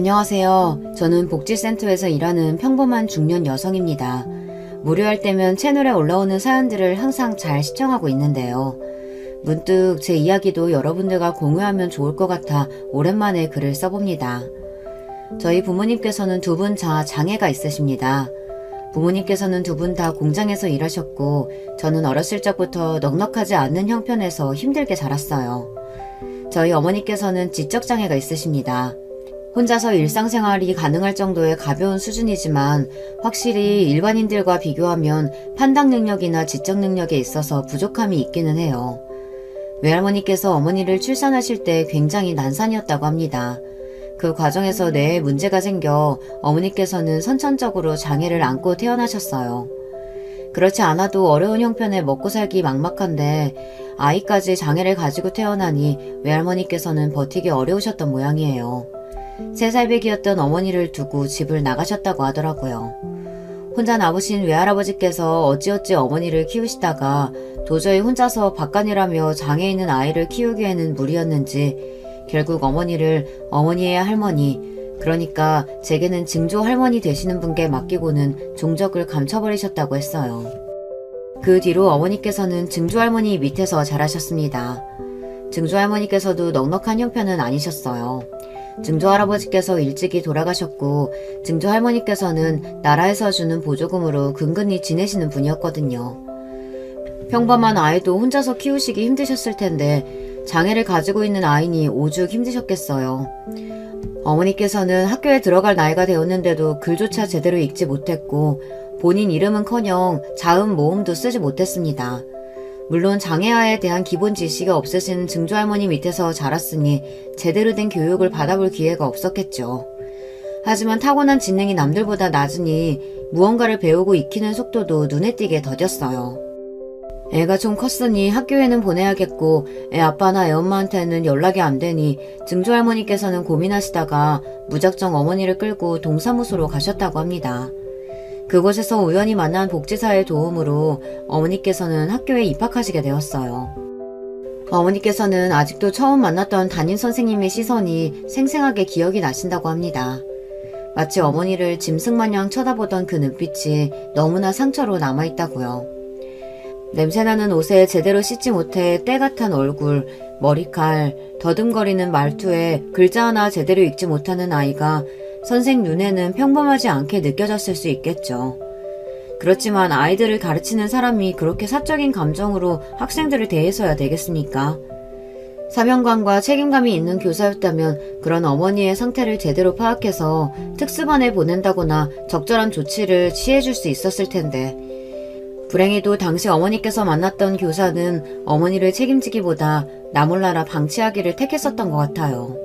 안녕하세요. 저는 복지센터에서 일하는 평범한 중년 여성입니다. 무료할 때면 채널에 올라오는 사연들을 항상 잘 시청하고 있는데요. 문득 제 이야기도 여러분들과 공유하면 좋을 것 같아 오랜만에 글을 써봅니다. 저희 부모님께서는 두 분 다 장애가 있으십니다. 부모님께서는 두 분 다 공장에서 일하셨고 저는 어렸을 적부터 넉넉하지 않는 형편에서 힘들게 자랐어요. 저희 어머니께서는 지적장애가 있으십니다. 혼자서 일상생활이 가능할 정도의 가벼운 수준이지만 확실히 일반인들과 비교하면 판단 능력이나 지적 능력에 있어서 부족함이 있기는 해요. 외할머니께서 어머니를 출산하실 때 굉장히 난산이었다고 합니다. 그 과정에서 뇌에 문제가 생겨 어머니께서는 선천적으로 장애를 안고 태어나셨어요. 그렇지 않아도 어려운 형편에 먹고 살기 막막한데 아이까지 장애를 가지고 태어나니 외할머니께서는 버티기 어려우셨던 모양이에요. 3살배기였던 어머니를 두고 집을 나가셨다고 하더라고요. 혼자 남으신 외할아버지께서 어찌어찌 어머니를 키우시다가 도저히 혼자서 바깥일하며 장애 있는 아이를 키우기에는 무리였는지 결국 어머니를 어머니의 할머니, 그러니까 제게는 증조 할머니 되시는 분께 맡기고는 종적을 감춰버리셨다고 했어요. 그 뒤로 어머니께서는 증조 할머니 밑에서 자라셨습니다. 증조 할머니께서도 넉넉한 형편은 아니셨어요. 증조 할아버지께서 일찍이 돌아가셨고 증조 할머니께서는 나라에서 주는 보조금으로 근근히 지내시는 분이었거든요. 평범한 아이도 혼자서 키우시기 힘드셨을 텐데 장애를 가지고 있는 아이니 오죽 힘드셨겠어요. 어머니께서는 학교에 들어갈 나이가 되었는데도 글조차 제대로 읽지 못했고 본인 이름은커녕 자음 모음도 쓰지 못했습니다. 물론 장애아에 대한 기본 지식이 없으신 증조할머니 밑에서 자랐으니 제대로 된 교육을 받아볼 기회가 없었겠죠. 하지만 타고난 지능이 남들보다 낮으니 무언가를 배우고 익히는 속도도 눈에 띄게 더뎠어요. 애가 좀 컸으니 학교에는 보내야겠고 애 아빠나 애 엄마한테는 연락이 안 되니 증조할머니께서는 고민하시다가 무작정 어머니를 끌고 동사무소로 가셨다고 합니다. 그곳에서 우연히 만난 복지사의 도움으로 어머니께서는 학교에 입학하시게 되었어요. 어머니께서는 아직도 처음 만났던 담임선생님의 시선이 생생하게 기억이 나신다고 합니다. 마치 어머니를 짐승마냥 쳐다보던 그 눈빛이 너무나 상처로 남아있다고요. 냄새나는 옷에 제대로 씻지 못해 때같은 얼굴, 머리칼, 더듬거리는 말투에 글자 하나 제대로 읽지 못하는 아이가 선생 눈에는 평범하지 않게 느껴졌을 수 있겠죠. 그렇지만 아이들을 가르치는 사람이 그렇게 사적인 감정으로 학생들을 대해서야 되겠습니까? 사명감과 책임감이 있는 교사였다면 그런 어머니의 상태를 제대로 파악해서 특수반에 보낸다거나 적절한 조치를 취해줄 수 있었을 텐데 불행히도 당시 어머니께서 만났던 교사는 어머니를 책임지기보다 나몰라라 방치하기를 택했었던 것 같아요.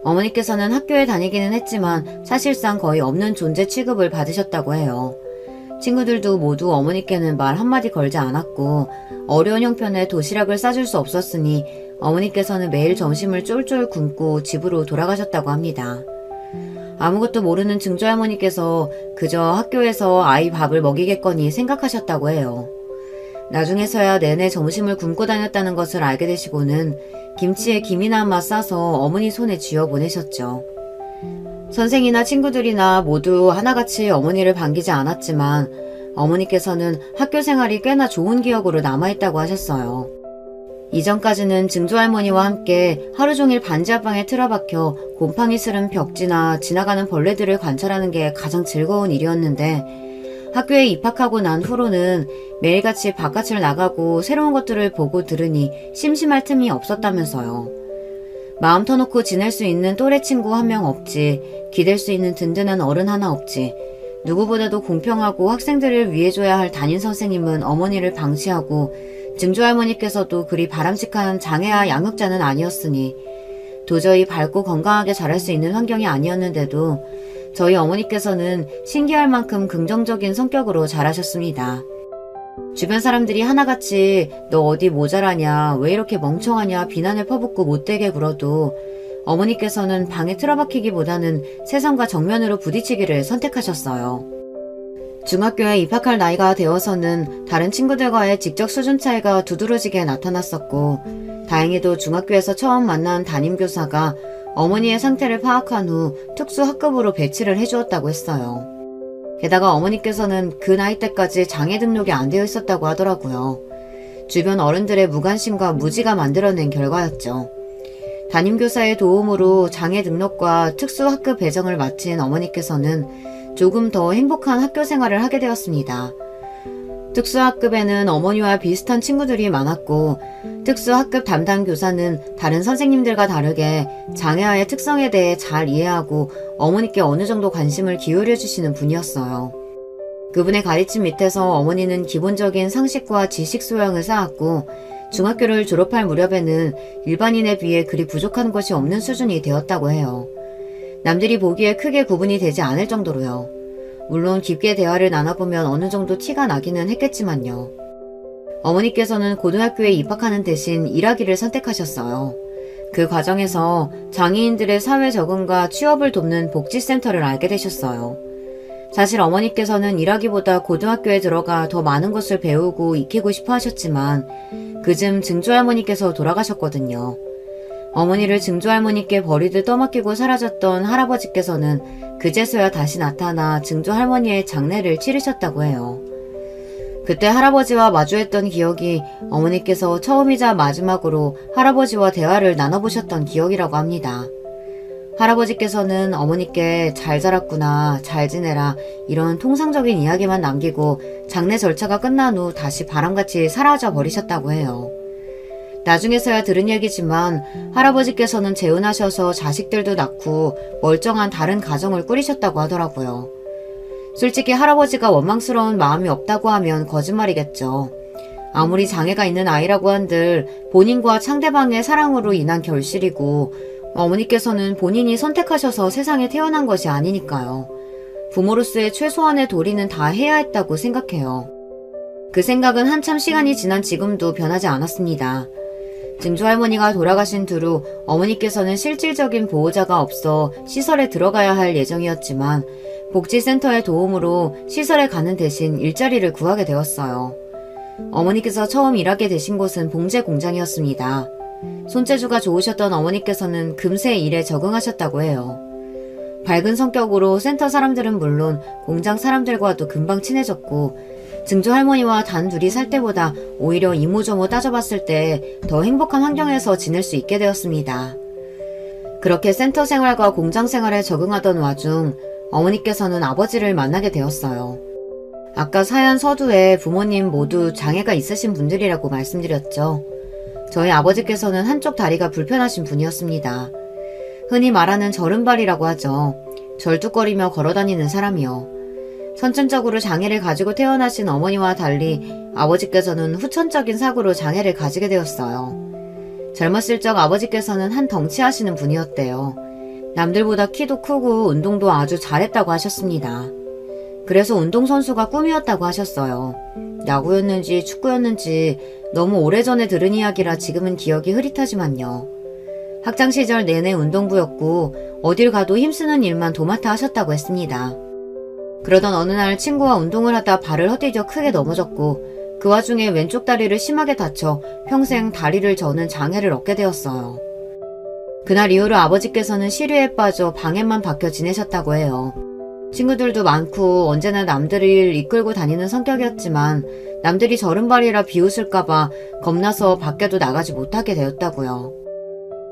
어머니께서는 학교에 다니기는 했지만 사실상 거의 없는 존재 취급을 받으셨다고 해요. 친구들도 모두 어머니께는 말 한마디 걸지 않았고 어려운 형편에 도시락을 싸줄 수 없었으니 어머니께서는 매일 점심을 쫄쫄 굶고 집으로 돌아가셨다고 합니다. 아무것도 모르는 증조할머니께서 그저 학교에서 아이 밥을 먹이겠거니 생각하셨다고 해요. 나중에서야 내내 점심을 굶고 다녔다는 것을 알게 되시고는 김치에 김이나 한 맛 싸서 어머니 손에 쥐어 보내셨죠. 선생이나 친구들이나 모두 하나같이 어머니를 반기지 않았지만 어머니께서는 학교 생활이 꽤나 좋은 기억으로 남아있다고 하셨어요. 이전까지는 증조할머니와 함께 하루 종일 반지 앞방에 틀어박혀 곰팡이 스른 벽지나 지나가는 벌레들을 관찰하는 게 가장 즐거운 일이었는데 학교에 입학하고 난 후로는 매일같이 바깥을 나가고 새로운 것들을 보고 들으니 심심할 틈이 없었다면서요. 마음 터놓고 지낼 수 있는 또래 친구 한 명 없지, 기댈 수 있는 든든한 어른 하나 없지, 누구보다도 공평하고 학생들을 위해줘야 할 담임선생님은 어머니를 방치하고 증조할머니께서도 그리 바람직한 장애아 양육자는 아니었으니 도저히 밝고 건강하게 자랄 수 있는 환경이 아니었는데도 저희 어머니께서는 신기할 만큼 긍정적인 성격으로 자라셨습니다. 주변 사람들이 하나같이 너 어디 모자라냐, 왜 이렇게 멍청하냐 비난을 퍼붓고 못되게 굴어도 어머니께서는 방에 틀어박히기보다는 세상과 정면으로 부딪히기를 선택하셨어요. 중학교에 입학할 나이가 되어서는 다른 친구들과의 직접 수준 차이가 두드러지게 나타났었고 다행히도 중학교에서 처음 만난 담임교사가 어머니의 상태를 파악한 후 특수학급으로 배치를 해주었다고 했어요. 게다가 어머니께서는 그 나이 때까지 장애 등록이 안 되어 있었다고 하더라고요. 주변 어른들의 무관심과 무지가 만들어낸 결과였죠. 담임교사의 도움으로 장애 등록과 특수학급 배정을 마친 어머니께서는 조금 더 행복한 학교 생활을 하게 되었습니다. 특수학급에는 어머니와 비슷한 친구들이 많았고 특수학급 담당 교사는 다른 선생님들과 다르게 장애아의 특성에 대해 잘 이해하고 어머니께 어느 정도 관심을 기울여 주시는 분이었어요. 그분의 가르침 밑에서 어머니는 기본적인 상식과 지식 소양을 쌓았고 중학교를 졸업할 무렵에는 일반인에 비해 그리 부족한 것이 없는 수준이 되었다고 해요. 남들이 보기에 크게 구분이 되지 않을 정도로요. 물론 깊게 대화를 나눠보면 어느 정도 티가 나기는 했겠지만요. 어머니께서는 고등학교에 입학하는 대신 일하기를 선택하셨어요. 그 과정에서 장애인들의 사회 적응과 취업을 돕는 복지센터를 알게 되셨어요. 사실 어머니께서는 일하기보다 고등학교에 들어가 더 많은 것을 배우고 익히고 싶어 하셨지만 그즘 증조할머니께서 돌아가셨거든요. 어머니를 증조할머니께 버리듯 떠맡기고 사라졌던 할아버지께서는 그제서야 다시 나타나 증조할머니의 장례를 치르셨다고 해요. 그때 할아버지와 마주했던 기억이 어머니께서 처음이자 마지막으로 할아버지와 대화를 나눠보셨던 기억이라고 합니다. 할아버지께서는 어머니께 잘 자랐구나, 잘 지내라 이런 통상적인 이야기만 남기고 장례 절차가 끝난 후 다시 바람같이 사라져 버리셨다고 해요. 나중에서야 들은 얘기지만 할아버지께서는 재혼하셔서 자식들도 낳고 멀쩡한 다른 가정을 꾸리셨다고 하더라고요. 솔직히 할아버지가 원망스러운 마음이 없다고 하면 거짓말이겠죠. 아무리 장애가 있는 아이라고 한들 본인과 상대방의 사랑으로 인한 결실이고 어머니께서는 본인이 선택하셔서 세상에 태어난 것이 아니니까요. 부모로서의 최소한의 도리는 다 해야 했다고 생각해요. 그 생각은 한참 시간이 지난 지금도 변하지 않았습니다. 증조할머니가 돌아가신 뒤로 어머니께서는 실질적인 보호자가 없어 시설에 들어가야 할 예정이었지만 복지센터의 도움으로 시설에 가는 대신 일자리를 구하게 되었어요. 어머니께서 처음 일하게 되신 곳은 봉제 공장이었습니다. 손재주가 좋으셨던 어머니께서는 금세 일에 적응하셨다고 해요. 밝은 성격으로 센터 사람들은 물론 공장 사람들과도 금방 친해졌고 증조할머니와 단 둘이 살 때보다 오히려 이모저모 따져봤을 때 더 행복한 환경에서 지낼 수 있게 되었습니다. 그렇게 센터 생활과 공장 생활에 적응하던 와중 어머니께서는 아버지를 만나게 되었어요. 아까 사연 서두에 부모님 모두 장애가 있으신 분들이라고 말씀드렸죠. 저희 아버지께서는 한쪽 다리가 불편하신 분이었습니다. 흔히 말하는 절음발이라고 하죠. 절뚝거리며 걸어다니는 사람이요. 선천적으로 장애를 가지고 태어나신 어머니와 달리 아버지께서는 후천적인 사고로 장애를 가지게 되었어요. 젊었을 적 아버지께서는 한 덩치하시는 분이었대요. 남들보다 키도 크고 운동도 아주 잘했다고 하셨습니다. 그래서 운동선수가 꿈이었다고 하셨어요. 야구였는지 축구였는지 너무 오래전에 들은 이야기라 지금은 기억이 흐릿하지만요. 학창시절 내내 운동부였고 어딜 가도 힘쓰는 일만 도맡아 하셨다고 했습니다. 그러던 어느 날 친구와 운동을 하다 발을 헛디뎌 크게 넘어졌고 그 와중에 왼쪽 다리를 심하게 다쳐 평생 다리를 저는 장애를 얻게 되었어요. 그날 이후로 아버지께서는 시류에 빠져 방에만 박혀 지내셨다고 해요. 친구들도 많고 언제나 남들을 이끌고 다니는 성격이었지만 남들이 절음발이라 비웃을까봐 겁나서 밖에도 나가지 못하게 되었다고요.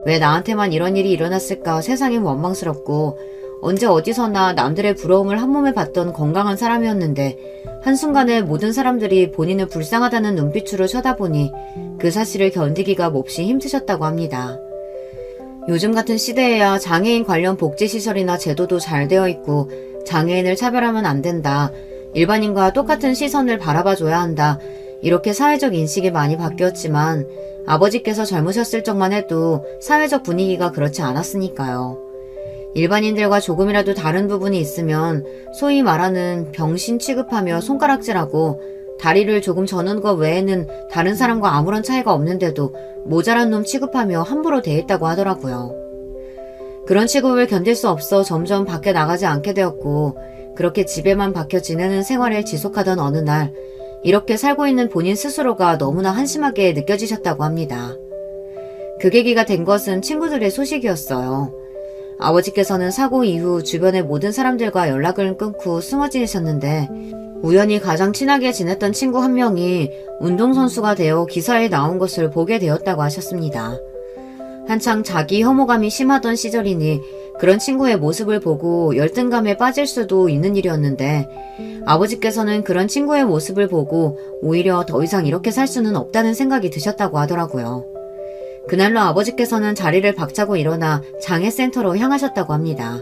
왜 나한테만 이런 일이 일어났을까 세상이 원망스럽고 언제 어디서나 남들의 부러움을 한몸에 받던 건강한 사람이었는데 한순간에 모든 사람들이 본인을 불쌍하다는 눈빛으로 쳐다보니 그 사실을 견디기가 몹시 힘드셨다고 합니다. 요즘 같은 시대에야 장애인 관련 복지시설이나 제도도 잘 되어 있고 장애인을 차별하면 안 된다. 일반인과 똑같은 시선을 바라봐줘야 한다. 이렇게 사회적 인식이 많이 바뀌었지만 아버지께서 젊으셨을 적만 해도 사회적 분위기가 그렇지 않았으니까요. 일반인들과 조금이라도 다른 부분이 있으면 소위 말하는 병신 취급하며 손가락질하고 다리를 조금 저는 것 외에는 다른 사람과 아무런 차이가 없는데도 모자란 놈 취급하며 함부로 대했다고 하더라고요. 그런 취급을 견딜 수 없어 점점 밖에 나가지 않게 되었고 그렇게 집에만 박혀 지내는 생활을 지속하던 어느 날 이렇게 살고 있는 본인 스스로가 너무나 한심하게 느껴지셨다고 합니다. 그 계기가 된 것은 친구들의 소식이었어요. 아버지께서는 사고 이후 주변의 모든 사람들과 연락을 끊고 숨어 지내셨는데 우연히 가장 친하게 지냈던 친구 한 명이 운동선수가 되어 기사에 나온 것을 보게 되었다고 하셨습니다. 한창 자기 혐오감이 심하던 시절이니 그런 친구의 모습을 보고 열등감에 빠질 수도 있는 일이었는데 아버지께서는 그런 친구의 모습을 보고 오히려 더 이상 이렇게 살 수는 없다는 생각이 드셨다고 하더라고요. 그날로 아버지께서는 자리를 박차고 일어나 장애센터로 향하셨다고 합니다.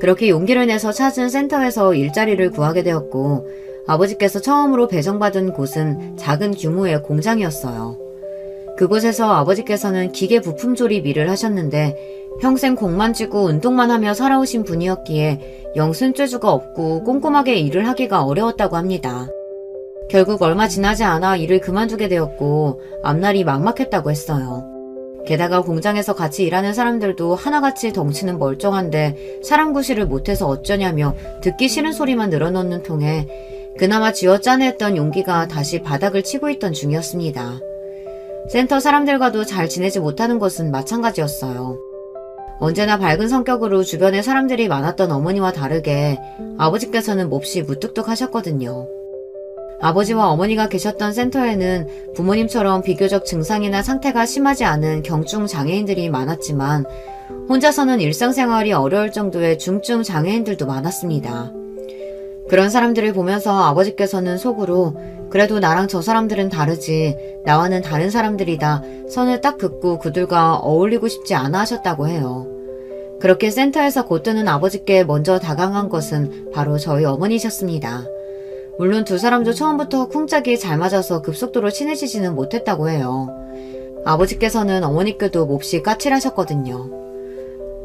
그렇게 용기를 내서 찾은 센터에서 일자리를 구하게 되었고 아버지께서 처음으로 배정받은 곳은 작은 규모의 공장이었어요. 그곳에서 아버지께서는 기계 부품 조립 일을 하셨는데 평생 공만 쥐고 운동만 하며 살아오신 분이었기에 영 손재주가 없고 꼼꼼하게 일을 하기가 어려웠다고 합니다. 결국 얼마 지나지 않아 일을 그만두게 되었고 앞날이 막막했다고 했어요. 게다가 공장에서 같이 일하는 사람들도 하나같이 덩치는 멀쩡한데 사람 구실을 못해서 어쩌냐며 듣기 싫은 소리만 늘어놓는 통에 그나마 쥐어짜냈던 용기가 다시 바닥을 치고 있던 중이었습니다. 센터 사람들과도 잘 지내지 못하는 것은 마찬가지였어요. 언제나 밝은 성격으로 주변에 사람들이 많았던 어머니와 다르게 아버지께서는 몹시 무뚝뚝하셨거든요. 아버지와 어머니가 계셨던 센터에는 부모님처럼 비교적 증상이나 상태가 심하지 않은 경증 장애인들이 많았지만 혼자서는 일상생활이 어려울 정도의 중증 장애인들도 많았습니다. 그런 사람들을 보면서 아버지께서는 속으로 그래도 나랑 저 사람들은 다르지, 나와는 다른 사람들이다 선을 딱 긋고 그들과 어울리고 싶지 않아 하셨다고 해요. 그렇게 센터에서 곧드는 아버지께 먼저 다가간 것은 바로 저희 어머니셨습니다. 물론 두 사람도 처음부터 쿵짝이 잘 맞아서 급속도로 친해지지는 못했다고 해요. 아버지께서는 어머니께도 몹시 까칠하셨거든요.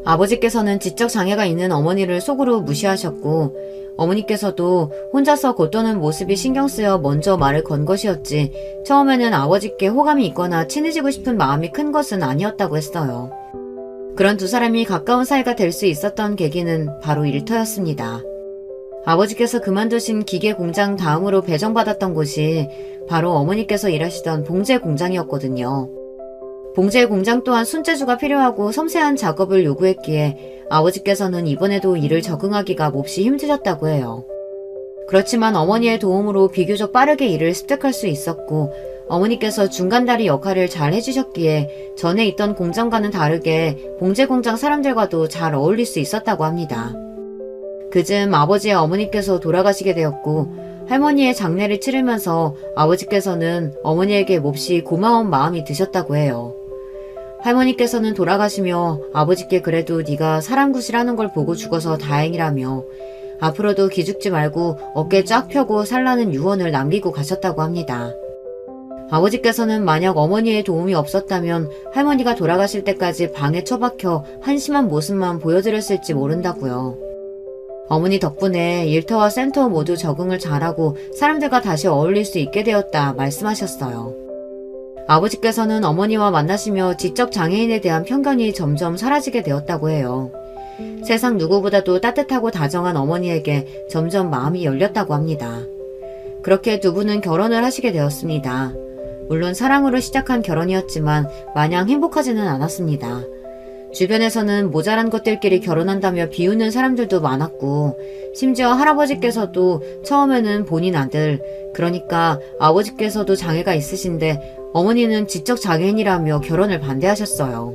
아버지께서는 지적 장애가 있는 어머니를 속으로 무시하셨고 어머니께서도 혼자서 곧도는 모습이 신경 쓰여 먼저 말을 건 것이었지 처음에는 아버지께 호감이 있거나 친해지고 싶은 마음이 큰 것은 아니었다고 했어요. 그런 두 사람이 가까운 사이가 될 수 있었던 계기는 바로 일터였습니다. 아버지께서 그만두신 기계 공장 다음으로 배정받았던 곳이 바로 어머니께서 일하시던 봉제 공장이었거든요. 봉제 공장 또한 손재주가 필요하고 섬세한 작업을 요구했기에 아버지께서는 이번에도 일을 적응하기가 몹시 힘드셨다고 해요. 그렇지만 어머니의 도움으로 비교적 빠르게 일을 습득할 수 있었고 어머니께서 중간다리 역할을 잘 해주셨기에 전에 있던 공장과는 다르게 봉제 공장 사람들과도 잘 어울릴 수 있었다고 합니다. 그즈음 아버지의 어머니께서 돌아가시게 되었고 할머니의 장례를 치르면서 아버지께서는 어머니에게 몹시 고마운 마음이 드셨다고 해요. 할머니께서는 돌아가시며 아버지께 그래도 네가 사람 구실하는 걸 보고 죽어서 다행이라며 앞으로도 기죽지 말고 어깨 쫙 펴고 살라는 유언을 남기고 가셨다고 합니다. 아버지께서는 만약 어머니의 도움이 없었다면 할머니가 돌아가실 때까지 방에 처박혀 한심한 모습만 보여드렸을지 모른다고요. 어머니 덕분에 일터와 센터 모두 적응을 잘하고 사람들과 다시 어울릴 수 있게 되었다 말씀하셨어요. 아버지께서는 어머니와 만나시며 지적 장애인에 대한 편견이 점점 사라지게 되었다고 해요. 세상 누구보다도 따뜻하고 다정한 어머니에게 점점 마음이 열렸다고 합니다. 그렇게 두 분은 결혼을 하시게 되었습니다. 물론 사랑으로 시작한 결혼이었지만 마냥 행복하지는 않았습니다. 주변에서는 모자란 것들끼리 결혼한다며 비웃는 사람들도 많았고 심지어 할아버지께서도 처음에는 본인 아들, 그러니까 아버지께서도 장애가 있으신데 어머니는 지적 장애인이라며 결혼을 반대하셨어요.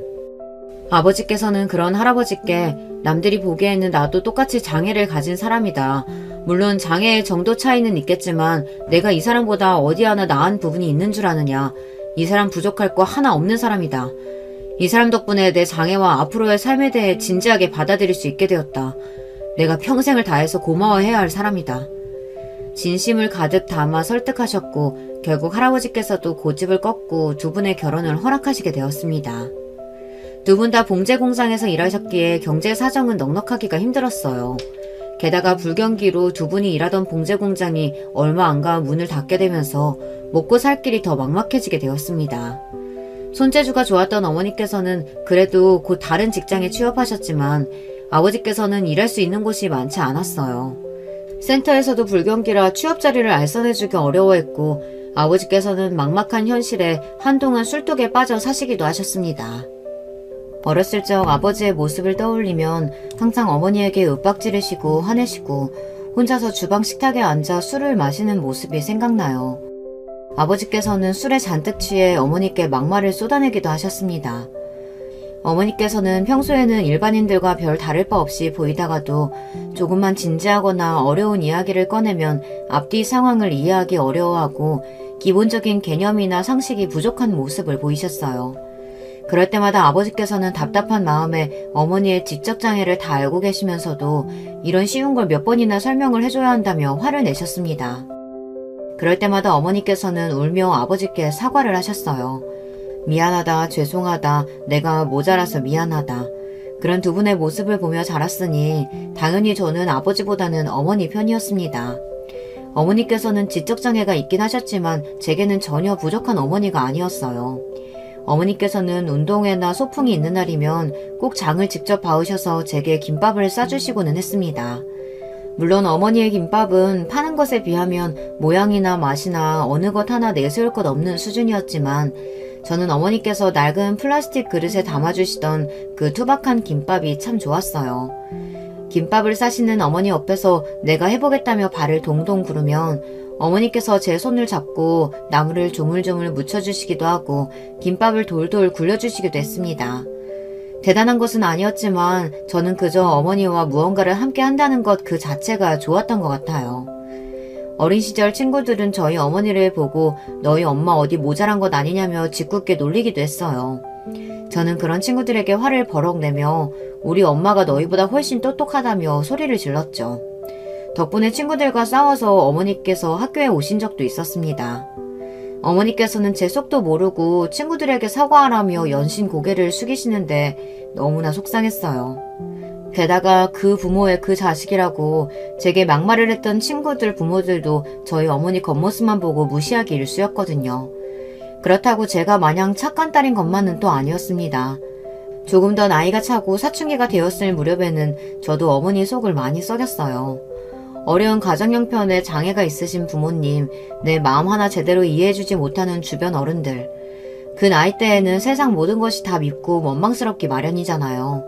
아버지께서는 그런 할아버지께 남들이 보기에는 나도 똑같이 장애를 가진 사람이다. 물론 장애의 정도 차이는 있겠지만 내가 이 사람보다 어디 하나 나은 부분이 있는 줄 아느냐. 이 사람 부족할 거 하나 없는 사람이다. 이 사람 덕분에 내 장애와 앞으로의 삶에 대해 진지하게 받아들일 수 있게 되었다. 내가 평생을 다해서 고마워해야 할 사람이다. 진심을 가득 담아 설득하셨고 결국 할아버지께서도 고집을 꺾고 두 분의 결혼을 허락하시게 되었습니다. 두 분 다 봉제 공장에서 일하셨기에 경제 사정은 넉넉하기가 힘들었어요. 게다가 불경기로 두 분이 일하던 봉제 공장이 얼마 안 가 문을 닫게 되면서 먹고 살 길이 더 막막해지게 되었습니다. 손재주가 좋았던 어머니께서는 그래도 곧 다른 직장에 취업하셨지만 아버지께서는 일할 수 있는 곳이 많지 않았어요. 센터에서도 불경기라 취업 자리를 알선해주기 어려워했고 아버지께서는 막막한 현실에 한동안 술독에 빠져 사시기도 하셨습니다. 어렸을 적 아버지의 모습을 떠올리면 항상 어머니에게 윽박지르시고 화내시고 혼자서 주방 식탁에 앉아 술을 마시는 모습이 생각나요. 아버지께서는 술에 잔뜩 취해 어머니께 막말을 쏟아내기도 하셨습니다. 어머니께서는 평소에는 일반인들과 별 다를 바 없이 보이다가도 조금만 진지하거나 어려운 이야기를 꺼내면 앞뒤 상황을 이해하기 어려워하고 기본적인 개념이나 상식이 부족한 모습을 보이셨어요. 그럴 때마다 아버지께서는 답답한 마음에 어머니의 지적장애를 다 알고 계시면서도 이런 쉬운 걸 몇 번이나 설명을 해줘야 한다며 화를 내셨습니다. 그럴 때마다 어머니께서는 울며 아버지께 사과를 하셨어요. 미안하다, 죄송하다, 내가 모자라서 미안하다. 그런 두 분의 모습을 보며 자랐으니 당연히 저는 아버지보다는 어머니 편이었습니다. 어머니께서는 지적장애가 있긴 하셨지만 제게는 전혀 부족한 어머니가 아니었어요. 어머니께서는 운동회나 소풍이 있는 날이면 꼭 장을 직접 봐오셔서 제게 김밥을 싸주시고는 했습니다. 물론 어머니의 김밥은 파는 것에 비하면 모양이나 맛이나 어느 것 하나 내세울 것 없는 수준이었지만 저는 어머니께서 낡은 플라스틱 그릇에 담아주시던 그 투박한 김밥이 참 좋았어요. 김밥을 싸시는 어머니 옆에서 내가 해보겠다며 발을 동동 구르면 어머니께서 제 손을 잡고 나물을 조물조물 묻혀주시기도 하고 김밥을 돌돌 굴려주시기도 했습니다. 대단한 것은 아니었지만 저는 그저 어머니와 무언가를 함께 한다는 것 그 자체가 좋았던 것 같아요. 어린 시절 친구들은 저희 어머니를 보고 너희 엄마 어디 모자란 것 아니냐며 짓궂게 놀리기도 했어요. 저는 그런 친구들에게 화를 버럭 내며 우리 엄마가 너희보다 훨씬 똑똑하다며 소리를 질렀죠. 덕분에 친구들과 싸워서 어머니께서 학교에 오신 적도 있었습니다. 어머니께서는 제 속도 모르고 친구들에게 사과하라며 연신 고개를 숙이시는데 너무나 속상했어요. 게다가 그 부모의 그 자식이라고 제게 막말을 했던 친구들 부모들도 저희 어머니 겉모습만 보고 무시하기 일쑤였거든요. 그렇다고 제가 마냥 착한 딸인 것만은 또 아니었습니다. 조금 더 나이가 차고 사춘기가 되었을 무렵에는 저도 어머니 속을 많이 썩였어요. 어려운 가정 형편에 장애가 있으신 부모님, 내 마음 하나 제대로 이해해주지 못하는 주변 어른들. 그 나이대에는 세상 모든 것이 다 밉고 원망스럽기 마련이잖아요.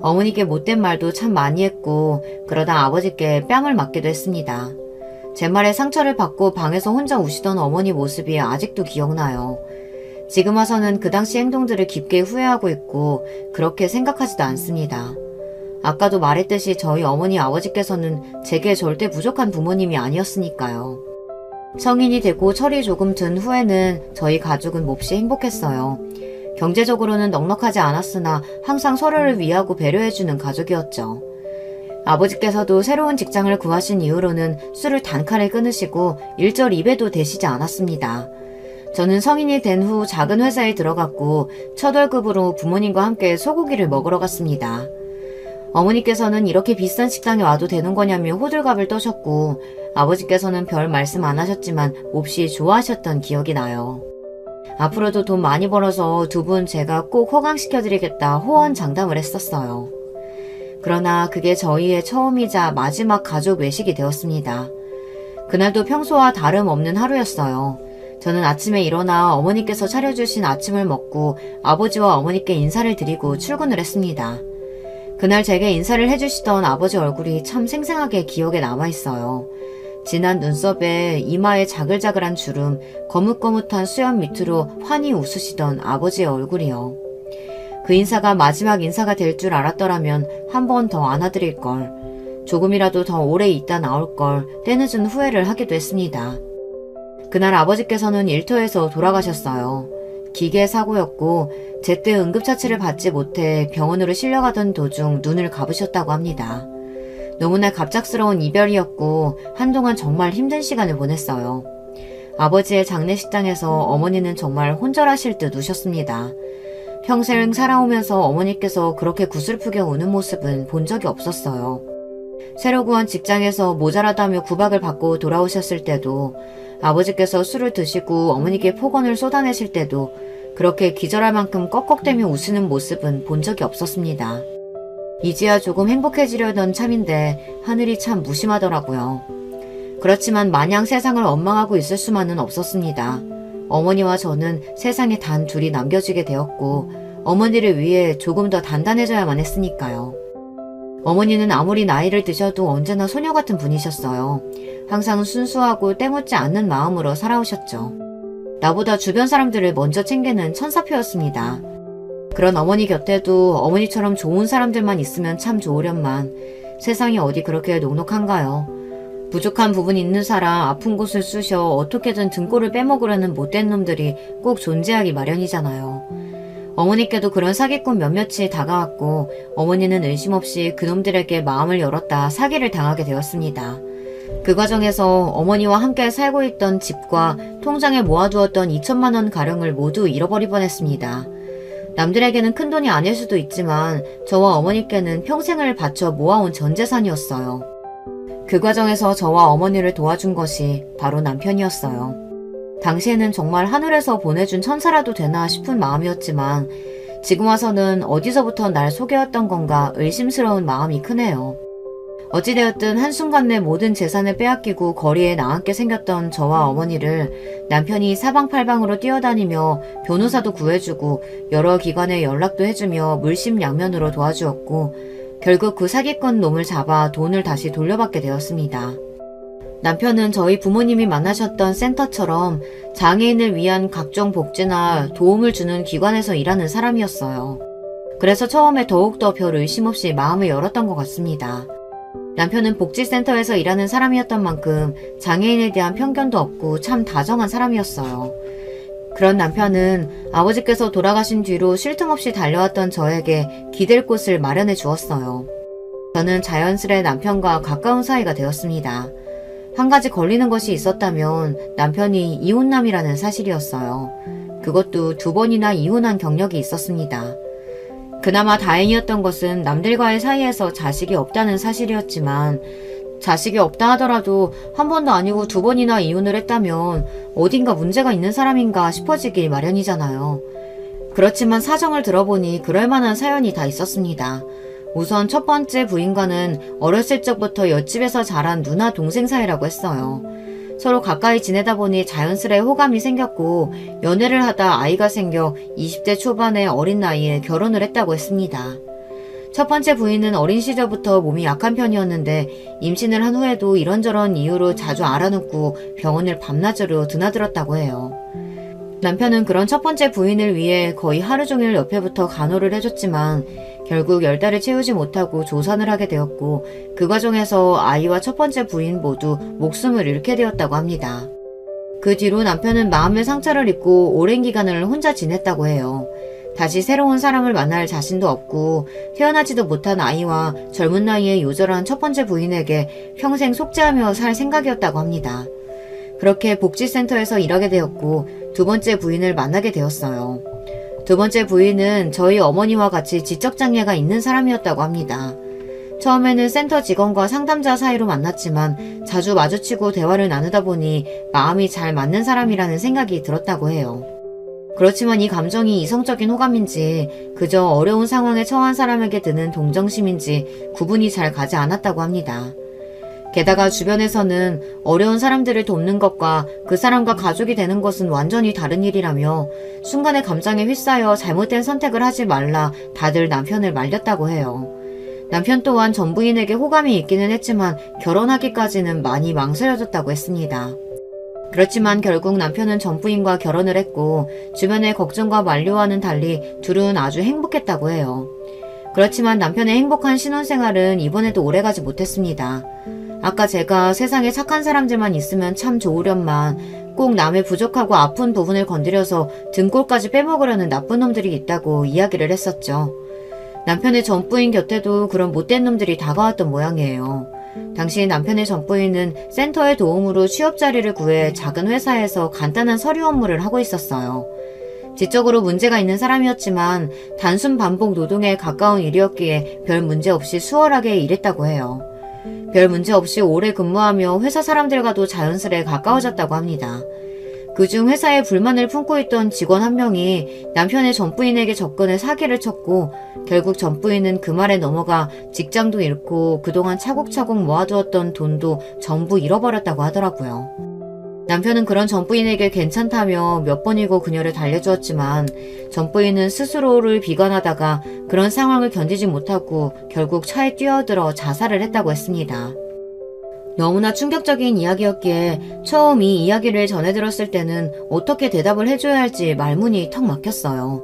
어머니께 못된 말도 참 많이 했고 그러다 아버지께 뺨을 맞기도 했습니다. 제 말에 상처를 받고 방에서 혼자 우시던 어머니 모습이 아직도 기억나요. 지금 와서는 그 당시 행동들을 깊게 후회하고 있고 그렇게 생각하지도 않습니다. 아까도 말했듯이 저희 어머니 아버지께서는 제게 절대 부족한 부모님이 아니었으니까요. 성인이 되고 철이 조금 든 후에는 저희 가족은 몹시 행복했어요. 경제적으로는 넉넉하지 않았으나 항상 서로를 위하고 배려해주는 가족이었죠. 아버지께서도 새로운 직장을 구하신 이후로는 술을 단칼에 끊으시고 일절 입에도 대시지 않았습니다. 저는 성인이 된 후 작은 회사에 들어갔고 첫 월급으로 부모님과 함께 소고기를 먹으러 갔습니다. 어머니께서는 이렇게 비싼 식당에 와도 되는 거냐며 호들갑을 떠셨고 아버지께서는 별 말씀 안 하셨지만 몹시 좋아하셨던 기억이 나요. 앞으로도 돈 많이 벌어서 두 분 제가 꼭 호강시켜드리겠다 호언장담을 했었어요. 그러나 그게 저희의 처음이자 마지막 가족 외식이 되었습니다. 그날도 평소와 다름없는 하루였어요. 저는 아침에 일어나 어머니께서 차려주신 아침을 먹고 아버지와 어머니께 인사를 드리고 출근을 했습니다. 그날 제게 인사를 해주시던 아버지 얼굴이 참 생생하게 기억에 남아있어요. 진한 눈썹에 이마에 자글자글한 주름, 거뭇거뭇한 수염 밑으로 환히 웃으시던 아버지의 얼굴이요. 그 인사가 마지막 인사가 될 줄 알았더라면 한 번 더 안아드릴걸. 조금이라도 더 오래 있다 나올걸 때늦은 후회를 하기도 했습니다. 그날 아버지께서는 일터에서 돌아가셨어요. 기계 사고였고 제때 응급처치를 받지 못해 병원으로 실려가던 도중 눈을 감으셨다고 합니다. 너무나 갑작스러운 이별이었고 한동안 정말 힘든 시간을 보냈어요. 아버지의 장례식장에서 어머니는 정말 혼절하실 듯 우셨습니다. 평생 살아오면서 어머니께서 그렇게 구슬프게 우는 모습은 본 적이 없었어요. 새로 구한 직장에서 모자라다며 구박을 받고 돌아오셨을 때도 아버지께서 술을 드시고 어머니께 폭언을 쏟아내실 때도 그렇게 기절할 만큼 꺽꺽대며 웃으는 모습은 본 적이 없었습니다. 이제야 조금 행복해지려던 참인데 하늘이 참 무심하더라고요. 그렇지만 마냥 세상을 원망하고 있을 수만은 없었습니다. 어머니와 저는 세상에 단 둘이 남겨지게 되었고 어머니를 위해 조금 더 단단해져야만 했으니까요. 어머니는 아무리 나이를 드셔도 언제나 소녀 같은 분이셨어요. 항상 순수하고 때묻지 않는 마음으로 살아오셨죠. 나보다 주변 사람들을 먼저 챙기는 천사표였습니다. 그런 어머니 곁에도 어머니처럼 좋은 사람들만 있으면 참 좋으련만 세상이 어디 그렇게 녹록한가요? 부족한 부분이 있는 사람 아픈 곳을 쑤셔 어떻게든 등골을 빼먹으려는 못된 놈들이 꼭 존재하기 마련이잖아요. 어머니께도 그런 사기꾼 몇몇이 다가왔고 어머니는 의심 없이 그놈들에게 마음을 열었다 사기를 당하게 되었습니다. 그 과정에서 어머니와 함께 살고 있던 집과 통장에 모아두었던 2천만 원 가량을 모두 잃어버릴 뻔했습니다. 남들에게는 큰돈이 아닐 수도 있지만 저와 어머니께는 평생을 바쳐 모아온 전 재산이었어요. 그 과정에서 저와 어머니를 도와준 것이 바로 남편이었어요. 당시에는 정말 하늘에서 보내준 천사라도 되나 싶은 마음이었지만 지금 와서는 어디서부터 날 속여왔던 건가 의심스러운 마음이 크네요. 어찌되었든 한순간내 모든 재산을 빼앗기고 거리에 나앉게 생겼던 저와 어머니를 남편이 사방팔방으로 뛰어다니며 변호사도 구해주고 여러 기관에 연락도 해주며 물심양면으로 도와주었고 결국 그 사기꾼 놈을 잡아 돈을 다시 돌려받게 되었습니다. 남편은 저희 부모님이 만나셨던 센터처럼 장애인을 위한 각종 복지나 도움을 주는 기관에서 일하는 사람이었어요. 그래서 처음에 더욱더 별 의심 없이 마음을 열었던 것 같습니다. 남편은 복지센터에서 일하는 사람이었던 만큼 장애인에 대한 편견도 없고 참 다정한 사람이었어요. 그런 남편은 아버지께서 돌아가신 뒤로 쉴 틈 없이 달려왔던 저에게 기댈 곳을 마련해 주었어요. 저는 자연스레 남편과 가까운 사이가 되었습니다. 한 가지 걸리는 것이 있었다면 남편이 이혼남이라는 사실이었어요. 그것도 2번이나 이혼한 경력이 있었습니다. 그나마 다행이었던 것은 남들과의 사이에서 자식이 없다는 사실이었지만 자식이 없다 하더라도 한 번도 아니고 2번이나 이혼을 했다면 어딘가 문제가 있는 사람인가 싶어지길 마련이잖아요. 그렇지만 사정을 들어보니 그럴 만한 사연이 다 있었습니다. 우선 첫 번째 부인과는 어렸을 적부터 옆집에서 자란 누나 동생 사이라고 했어요. 서로 가까이 지내다 보니 자연스레 호감이 생겼고 연애를 하다 아이가 생겨 20대 초반의 어린 나이에 결혼을 했다고 했습니다. 첫 번째 부인은 어린 시절부터 몸이 약한 편이었는데 임신을 한 후에도 이런저런 이유로 자주 앓아눕고 병원을 밤낮으로 드나들었다고 해요. 남편은 그런 첫 번째 부인을 위해 거의 하루 종일 옆에 붙어 간호를 해줬지만 결국 10달을 채우지 못하고 조산을 하게 되었고 그 과정에서 아이와 첫 번째 부인 모두 목숨을 잃게 되었다고 합니다. 그 뒤로 남편은 마음의 상처를 입고 오랜 기간을 혼자 지냈다고 해요. 다시 새로운 사람을 만날 자신도 없고 태어나지도 못한 아이와 젊은 나이에 요절한 첫 번째 부인에게 평생 속죄하며 살 생각이었다고 합니다. 그렇게 복지센터에서 일하게 되었고 2번째 부인을 만나게 되었어요. 2번째 부인은 저희 어머니와 같이 지적장애가 있는 사람이었다고 합니다. 처음에는 센터 직원과 상담자 사이로 만났지만 자주 마주치고 대화를 나누다 보니 마음이 잘 맞는 사람이라는 생각이 들었다고 해요. 그렇지만 이 감정이 이성적인 호감인지 그저 어려운 상황에 처한 사람에게 드는 동정심인지 구분이 잘 가지 않았다고 합니다. 게다가 주변에서는 어려운 사람들을 돕는 것과 그 사람과 가족이 되는 것은 완전히 다른 일이라며 순간의 감정에 휩싸여 잘못된 선택을 하지 말라 다들 남편을 말렸다고 해요. 남편 또한 전 부인에게 호감이 있기는 했지만 결혼하기까지는 많이 망설여졌다고 했습니다. 그렇지만 결국 남편은 전 부인과 결혼을 했고 주변의 걱정과 만류와는 달리 둘은 아주 행복했다고 해요. 그렇지만 남편의 행복한 신혼생활은 이번에도 오래가지 못했습니다. 아까 제가 세상에 착한 사람들만 있으면 참 좋으련만 꼭 남의 부족하고 아픈 부분을 건드려서 등골까지 빼먹으려는 나쁜 놈들이 있다고 이야기를 했었죠. 남편의 전부인 곁에도 그런 못된 놈들이 다가왔던 모양이에요. 당시 남편의 전부인은 센터의 도움으로 취업 자리를 구해 작은 회사에서 간단한 서류 업무를 하고 있었어요. 지적으로 문제가 있는 사람이었지만 단순 반복 노동에 가까운 일이었기에 별 문제 없이 수월하게 일했다고 해요. 별 문제 없이 오래 근무하며 회사 사람들과도 자연스레 가까워졌다고 합니다. 그중 회사에 불만을 품고 있던 직원 한 명이 남편의 전부인에게 접근해 사기를 쳤고 결국 전부인은 그 말에 넘어가 직장도 잃고 그동안 차곡차곡 모아두었던 돈도 전부 잃어버렸다고 하더라고요. 남편은 그런 전부인에게 괜찮다며 몇 번이고 그녀를 달래주었지만 전부인은 스스로를 비관하다가 그런 상황을 견디지 못하고 결국 차에 뛰어들어 자살을 했다고 했습니다. 너무나 충격적인 이야기였기에 처음 이 이야기를 전해들었을 때는 어떻게 대답을 해줘야 할지 말문이 턱 막혔어요.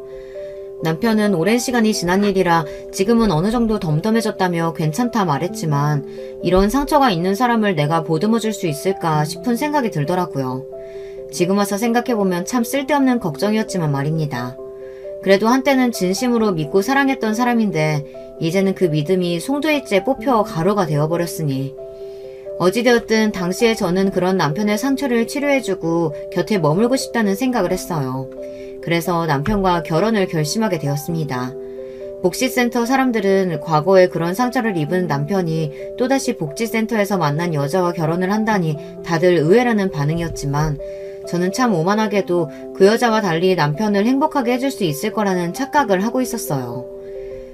남편은 오랜 시간이 지난 일이라 지금은 어느 정도 덤덤해졌다며 괜찮다 말했지만 이런 상처가 있는 사람을 내가 보듬어줄 수 있을까 싶은 생각이 들더라고요. 지금 와서 생각해보면 참 쓸데없는 걱정이었지만 말입니다. 그래도 한때는 진심으로 믿고 사랑했던 사람인데 이제는 그 믿음이 송두리째 뽑혀 가루가 되어버렸으니 어찌되었든 당시에 저는 그런 남편의 상처를 치료해주고 곁에 머물고 싶다는 생각을 했어요. 그래서 남편과 결혼을 결심하게 되었습니다. 복지센터 사람들은 과거에 그런 상처를 입은 남편이 또다시 복지센터에서 만난 여자와 결혼을 한다니 다들 의외라는 반응이었지만 저는 참 오만하게도 그 여자와 달리 남편을 행복하게 해줄 수 있을 거라는 착각을 하고 있었어요.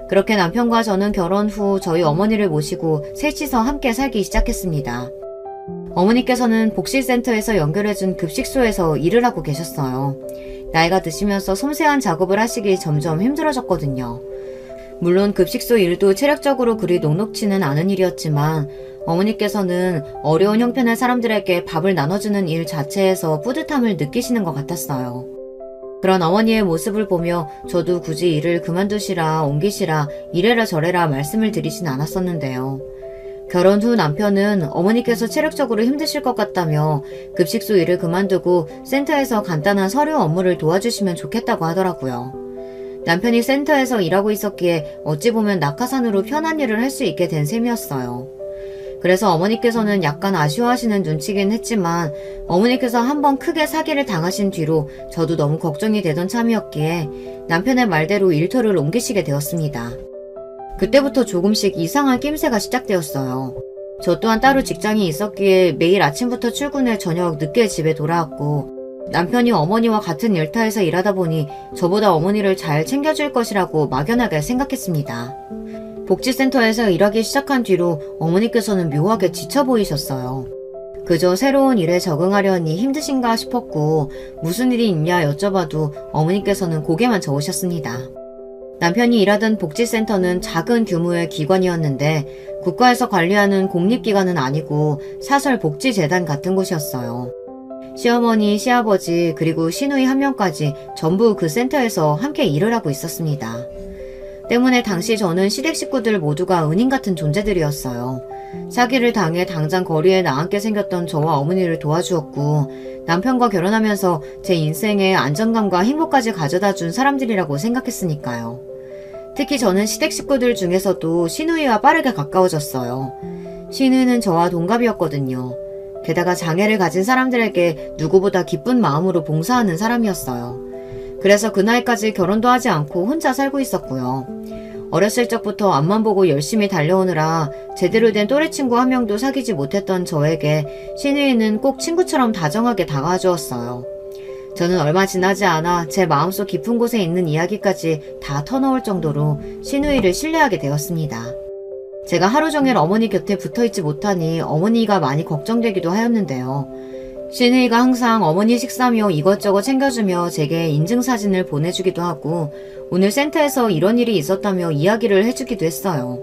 그렇게 남편과 저는 결혼 후 저희 어머니를 모시고 셋이서 함께 살기 시작했습니다. 어머니께서는 복지센터에서 연결해준 급식소에서 일을 하고 계셨어요. 나이가 드시면서 섬세한 작업을 하시기 점점 힘들어졌거든요. 물론 급식소 일도 체력적으로 그리 녹록지는 않은 일이었지만 어머니께서는 어려운 형편의 사람들에게 밥을 나눠주는 일 자체에서 뿌듯함을 느끼시는 것 같았어요. 그런 어머니의 모습을 보며 저도 굳이 일을 그만두시라 옮기시라 이래라 저래라 말씀을 드리진 않았었는데요. 결혼 후 남편은 어머니께서 체력적으로 힘드실 것 같다며 급식소 일을 그만두고 센터에서 간단한 서류 업무를 도와주시면 좋겠다고 하더라고요. 남편이 센터에서 일하고 있었기에 어찌 보면 낙하산으로 편한 일을 할 수 있게 된 셈이었어요. 그래서 어머니께서는 약간 아쉬워하시는 눈치긴 했지만 어머니께서 한번 크게 사기를 당하신 뒤로 저도 너무 걱정이 되던 참이었기에 남편의 말대로 일터를 옮기시게 되었습니다. 그때부터 조금씩 이상한 낌새가 시작되었어요. 저 또한 따로 직장이 있었기에 매일 아침부터 출근해 저녁 늦게 집에 돌아왔고 남편이 어머니와 같은 일터에서 일하다 보니 저보다 어머니를 잘 챙겨줄 것이라고 막연하게 생각했습니다. 복지센터에서 일하기 시작한 뒤로 어머니께서는 묘하게 지쳐 보이셨어요. 그저 새로운 일에 적응하려니 힘드신가 싶었고 무슨 일이 있냐 여쭤봐도 어머니께서는 고개만 저으셨습니다. 남편이 일하던 복지센터는 작은 규모의 기관이었는데 국가에서 관리하는 공립기관은 아니고 사설복지재단 같은 곳이었어요. 시어머니, 시아버지 그리고 시누이 한 명까지 전부 그 센터에서 함께 일을 하고 있었습니다. 때문에 당시 저는 시댁 식구들 모두가 은인 같은 존재들이었어요. 사기를 당해 당장 거리에 나앉게 생겼던 저와 어머니를 도와주었고 남편과 결혼하면서 제 인생에 안정감과 행복까지 가져다 준 사람들이라고 생각했으니까요. 특히 저는 시댁 식구들 중에서도 시누이와 빠르게 가까워졌어요. 시누이는 저와 동갑이었거든요. 게다가 장애를 가진 사람들에게 누구보다 기쁜 마음으로 봉사하는 사람이었어요. 그래서 그 나이까지 결혼도 하지 않고 혼자 살고 있었고요. 어렸을 적부터 앞만 보고 열심히 달려오느라 제대로 된 또래 친구 한 명도 사귀지 못했던 저에게 시누이는 꼭 친구처럼 다정하게 다가와주었어요. 저는 얼마 지나지 않아 제 마음속 깊은 곳에 있는 이야기까지 다 터놓을 정도로 시누이를 신뢰하게 되었습니다. 제가 하루 종일 어머니 곁에 붙어있지 못하니 어머니가 많이 걱정되기도 하였는데요. 시누이가 항상 어머니 식사며 이것저것 챙겨주며 제게 인증사진을 보내주기도 하고 오늘 센터에서 이런 일이 있었다며 이야기를 해주기도 했어요.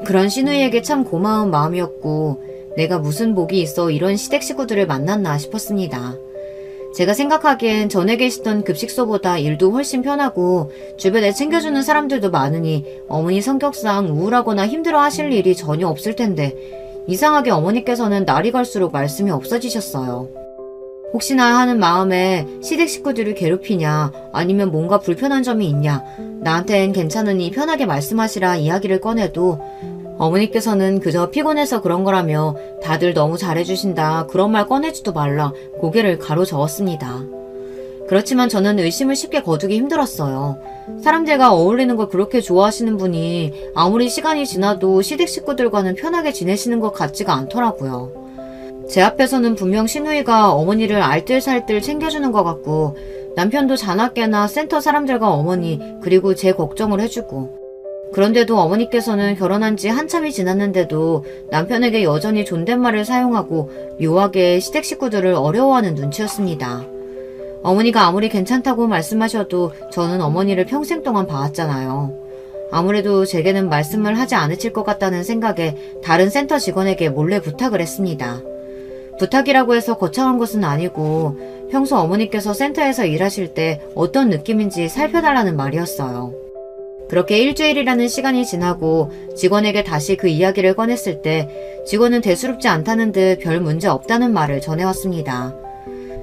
그런 시누이에게 참 고마운 마음이었고 내가 무슨 복이 있어 이런 시댁 식구들을 만났나 싶었습니다. 제가 생각하기엔 전에 계시던 급식소보다 일도 훨씬 편하고 주변에 챙겨주는 사람들도 많으니 어머니 성격상 우울하거나 힘들어 하실 일이 전혀 없을 텐데 이상하게 어머니께서는 날이 갈수록 말씀이 없어지셨어요. 혹시나 하는 마음에 시댁 식구들을 괴롭히냐 아니면 뭔가 불편한 점이 있냐 나한텐 괜찮으니 편하게 말씀하시라 이야기를 꺼내도 어머니께서는 그저 피곤해서 그런 거라며 다들 너무 잘해주신다 그런 말 꺼내지도 말라 고개를 가로저었습니다. 그렇지만 저는 의심을 쉽게 거두기 힘들었어요. 사람들과 어울리는 걸 그렇게 좋아하시는 분이 아무리 시간이 지나도 시댁 식구들과는 편하게 지내시는 것 같지가 않더라고요. 제 앞에서는 분명 시누이가 어머니를 알뜰살뜰 챙겨주는 것 같고 남편도 자나깨나 센터 사람들과 어머니 그리고 제 걱정을 해주고 그런데도 어머니께서는 결혼한 지 한참이 지났는데도 남편에게 여전히 존댓말을 사용하고 묘하게 시댁 식구들을 어려워하는 눈치였습니다. 어머니가 아무리 괜찮다고 말씀하셔도 저는 어머니를 평생 동안 봐왔잖아요. 아무래도 제게는 말씀을 하지 않으실 것 같다는 생각에 다른 센터 직원에게 몰래 부탁을 했습니다. 부탁이라고 해서 거창한 것은 아니고 평소 어머니께서 센터에서 일하실 때 어떤 느낌인지 살펴달라는 말이었어요. 그렇게 일주일이라는 시간이 지나고 직원에게 다시 그 이야기를 꺼냈을 때 직원은 대수롭지 않다는 듯 별 문제 없다는 말을 전해왔습니다.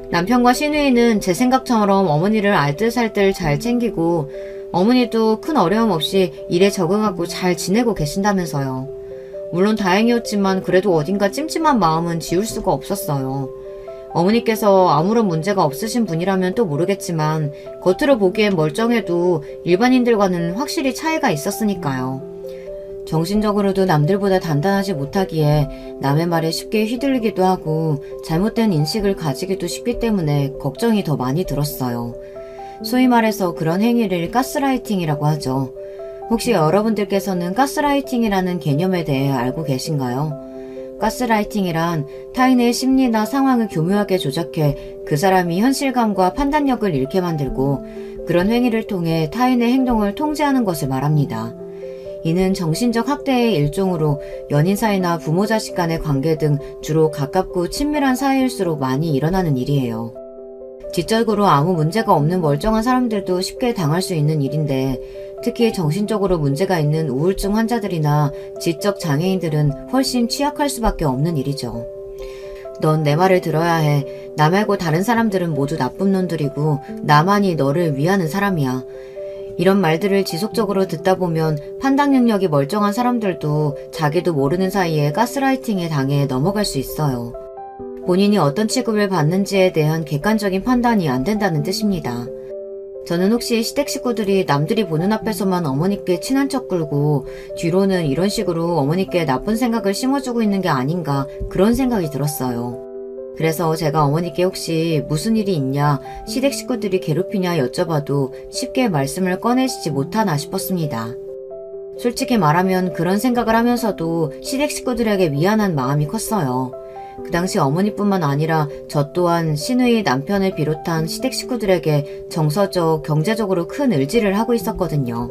남편과 시누이는 제 생각처럼 어머니를 알뜰살뜰 잘 챙기고 어머니도 큰 어려움 없이 일에 적응하고 잘 지내고 계신다면서요. 물론 다행이었지만 그래도 어딘가 찜찜한 마음은 지울 수가 없었어요. 어머니께서 아무런 문제가 없으신 분이라면 또 모르겠지만 겉으로 보기엔 멀쩡해도 일반인들과는 확실히 차이가 있었으니까요. 정신적으로도 남들보다 단단하지 못하기에 남의 말에 쉽게 휘둘리기도 하고 잘못된 인식을 가지기도 쉽기 때문에 걱정이 더 많이 들었어요. 소위 말해서 그런 행위를 가스라이팅이라고 하죠. 혹시 여러분들께서는 가스라이팅이라는 개념에 대해 알고 계신가요? 가스라이팅이란 타인의 심리나 상황을 교묘하게 조작해 그 사람이 현실감과 판단력을 잃게 만들고 그런 행위를 통해 타인의 행동을 통제하는 것을 말합니다. 이는 정신적 학대의 일종으로 연인 사이나 부모 자식 간의 관계 등 주로 가깝고 친밀한 사이일수록 많이 일어나는 일이에요. 지적으로 아무 문제가 없는 멀쩡한 사람들도 쉽게 당할 수 있는 일인데 특히 정신적으로 문제가 있는 우울증 환자들이나 지적 장애인들은 훨씬 취약할 수밖에 없는 일이죠. 넌 내 말을 들어야 해. 나 말고 다른 사람들은 모두 나쁜 놈들이고 나만이 너를 위하는 사람이야. 이런 말들을 지속적으로 듣다 보면 판단 능력이 멀쩡한 사람들도 자기도 모르는 사이에 가스라이팅에 당해 넘어갈 수 있어요. 본인이 어떤 취급을 받는지에 대한 객관적인 판단이 안 된다는 뜻입니다. 저는 혹시 시댁 식구들이 남들이 보는 앞에서만 어머니께 친한 척 굴고 뒤로는 이런 식으로 어머니께 나쁜 생각을 심어주고 있는 게 아닌가 그런 생각이 들었어요. 그래서 제가 어머니께 혹시 무슨 일이 있냐, 시댁 식구들이 괴롭히냐 여쭤봐도 쉽게 말씀을 꺼내시지 못하나 싶었습니다. 솔직히 말하면 그런 생각을 하면서도 시댁 식구들에게 미안한 마음이 컸어요. 그 당시 어머니뿐만 아니라 저 또한 시누이 남편을 비롯한 시댁 식구들에게 정서적, 경제적으로 큰 의지를 하고 있었거든요.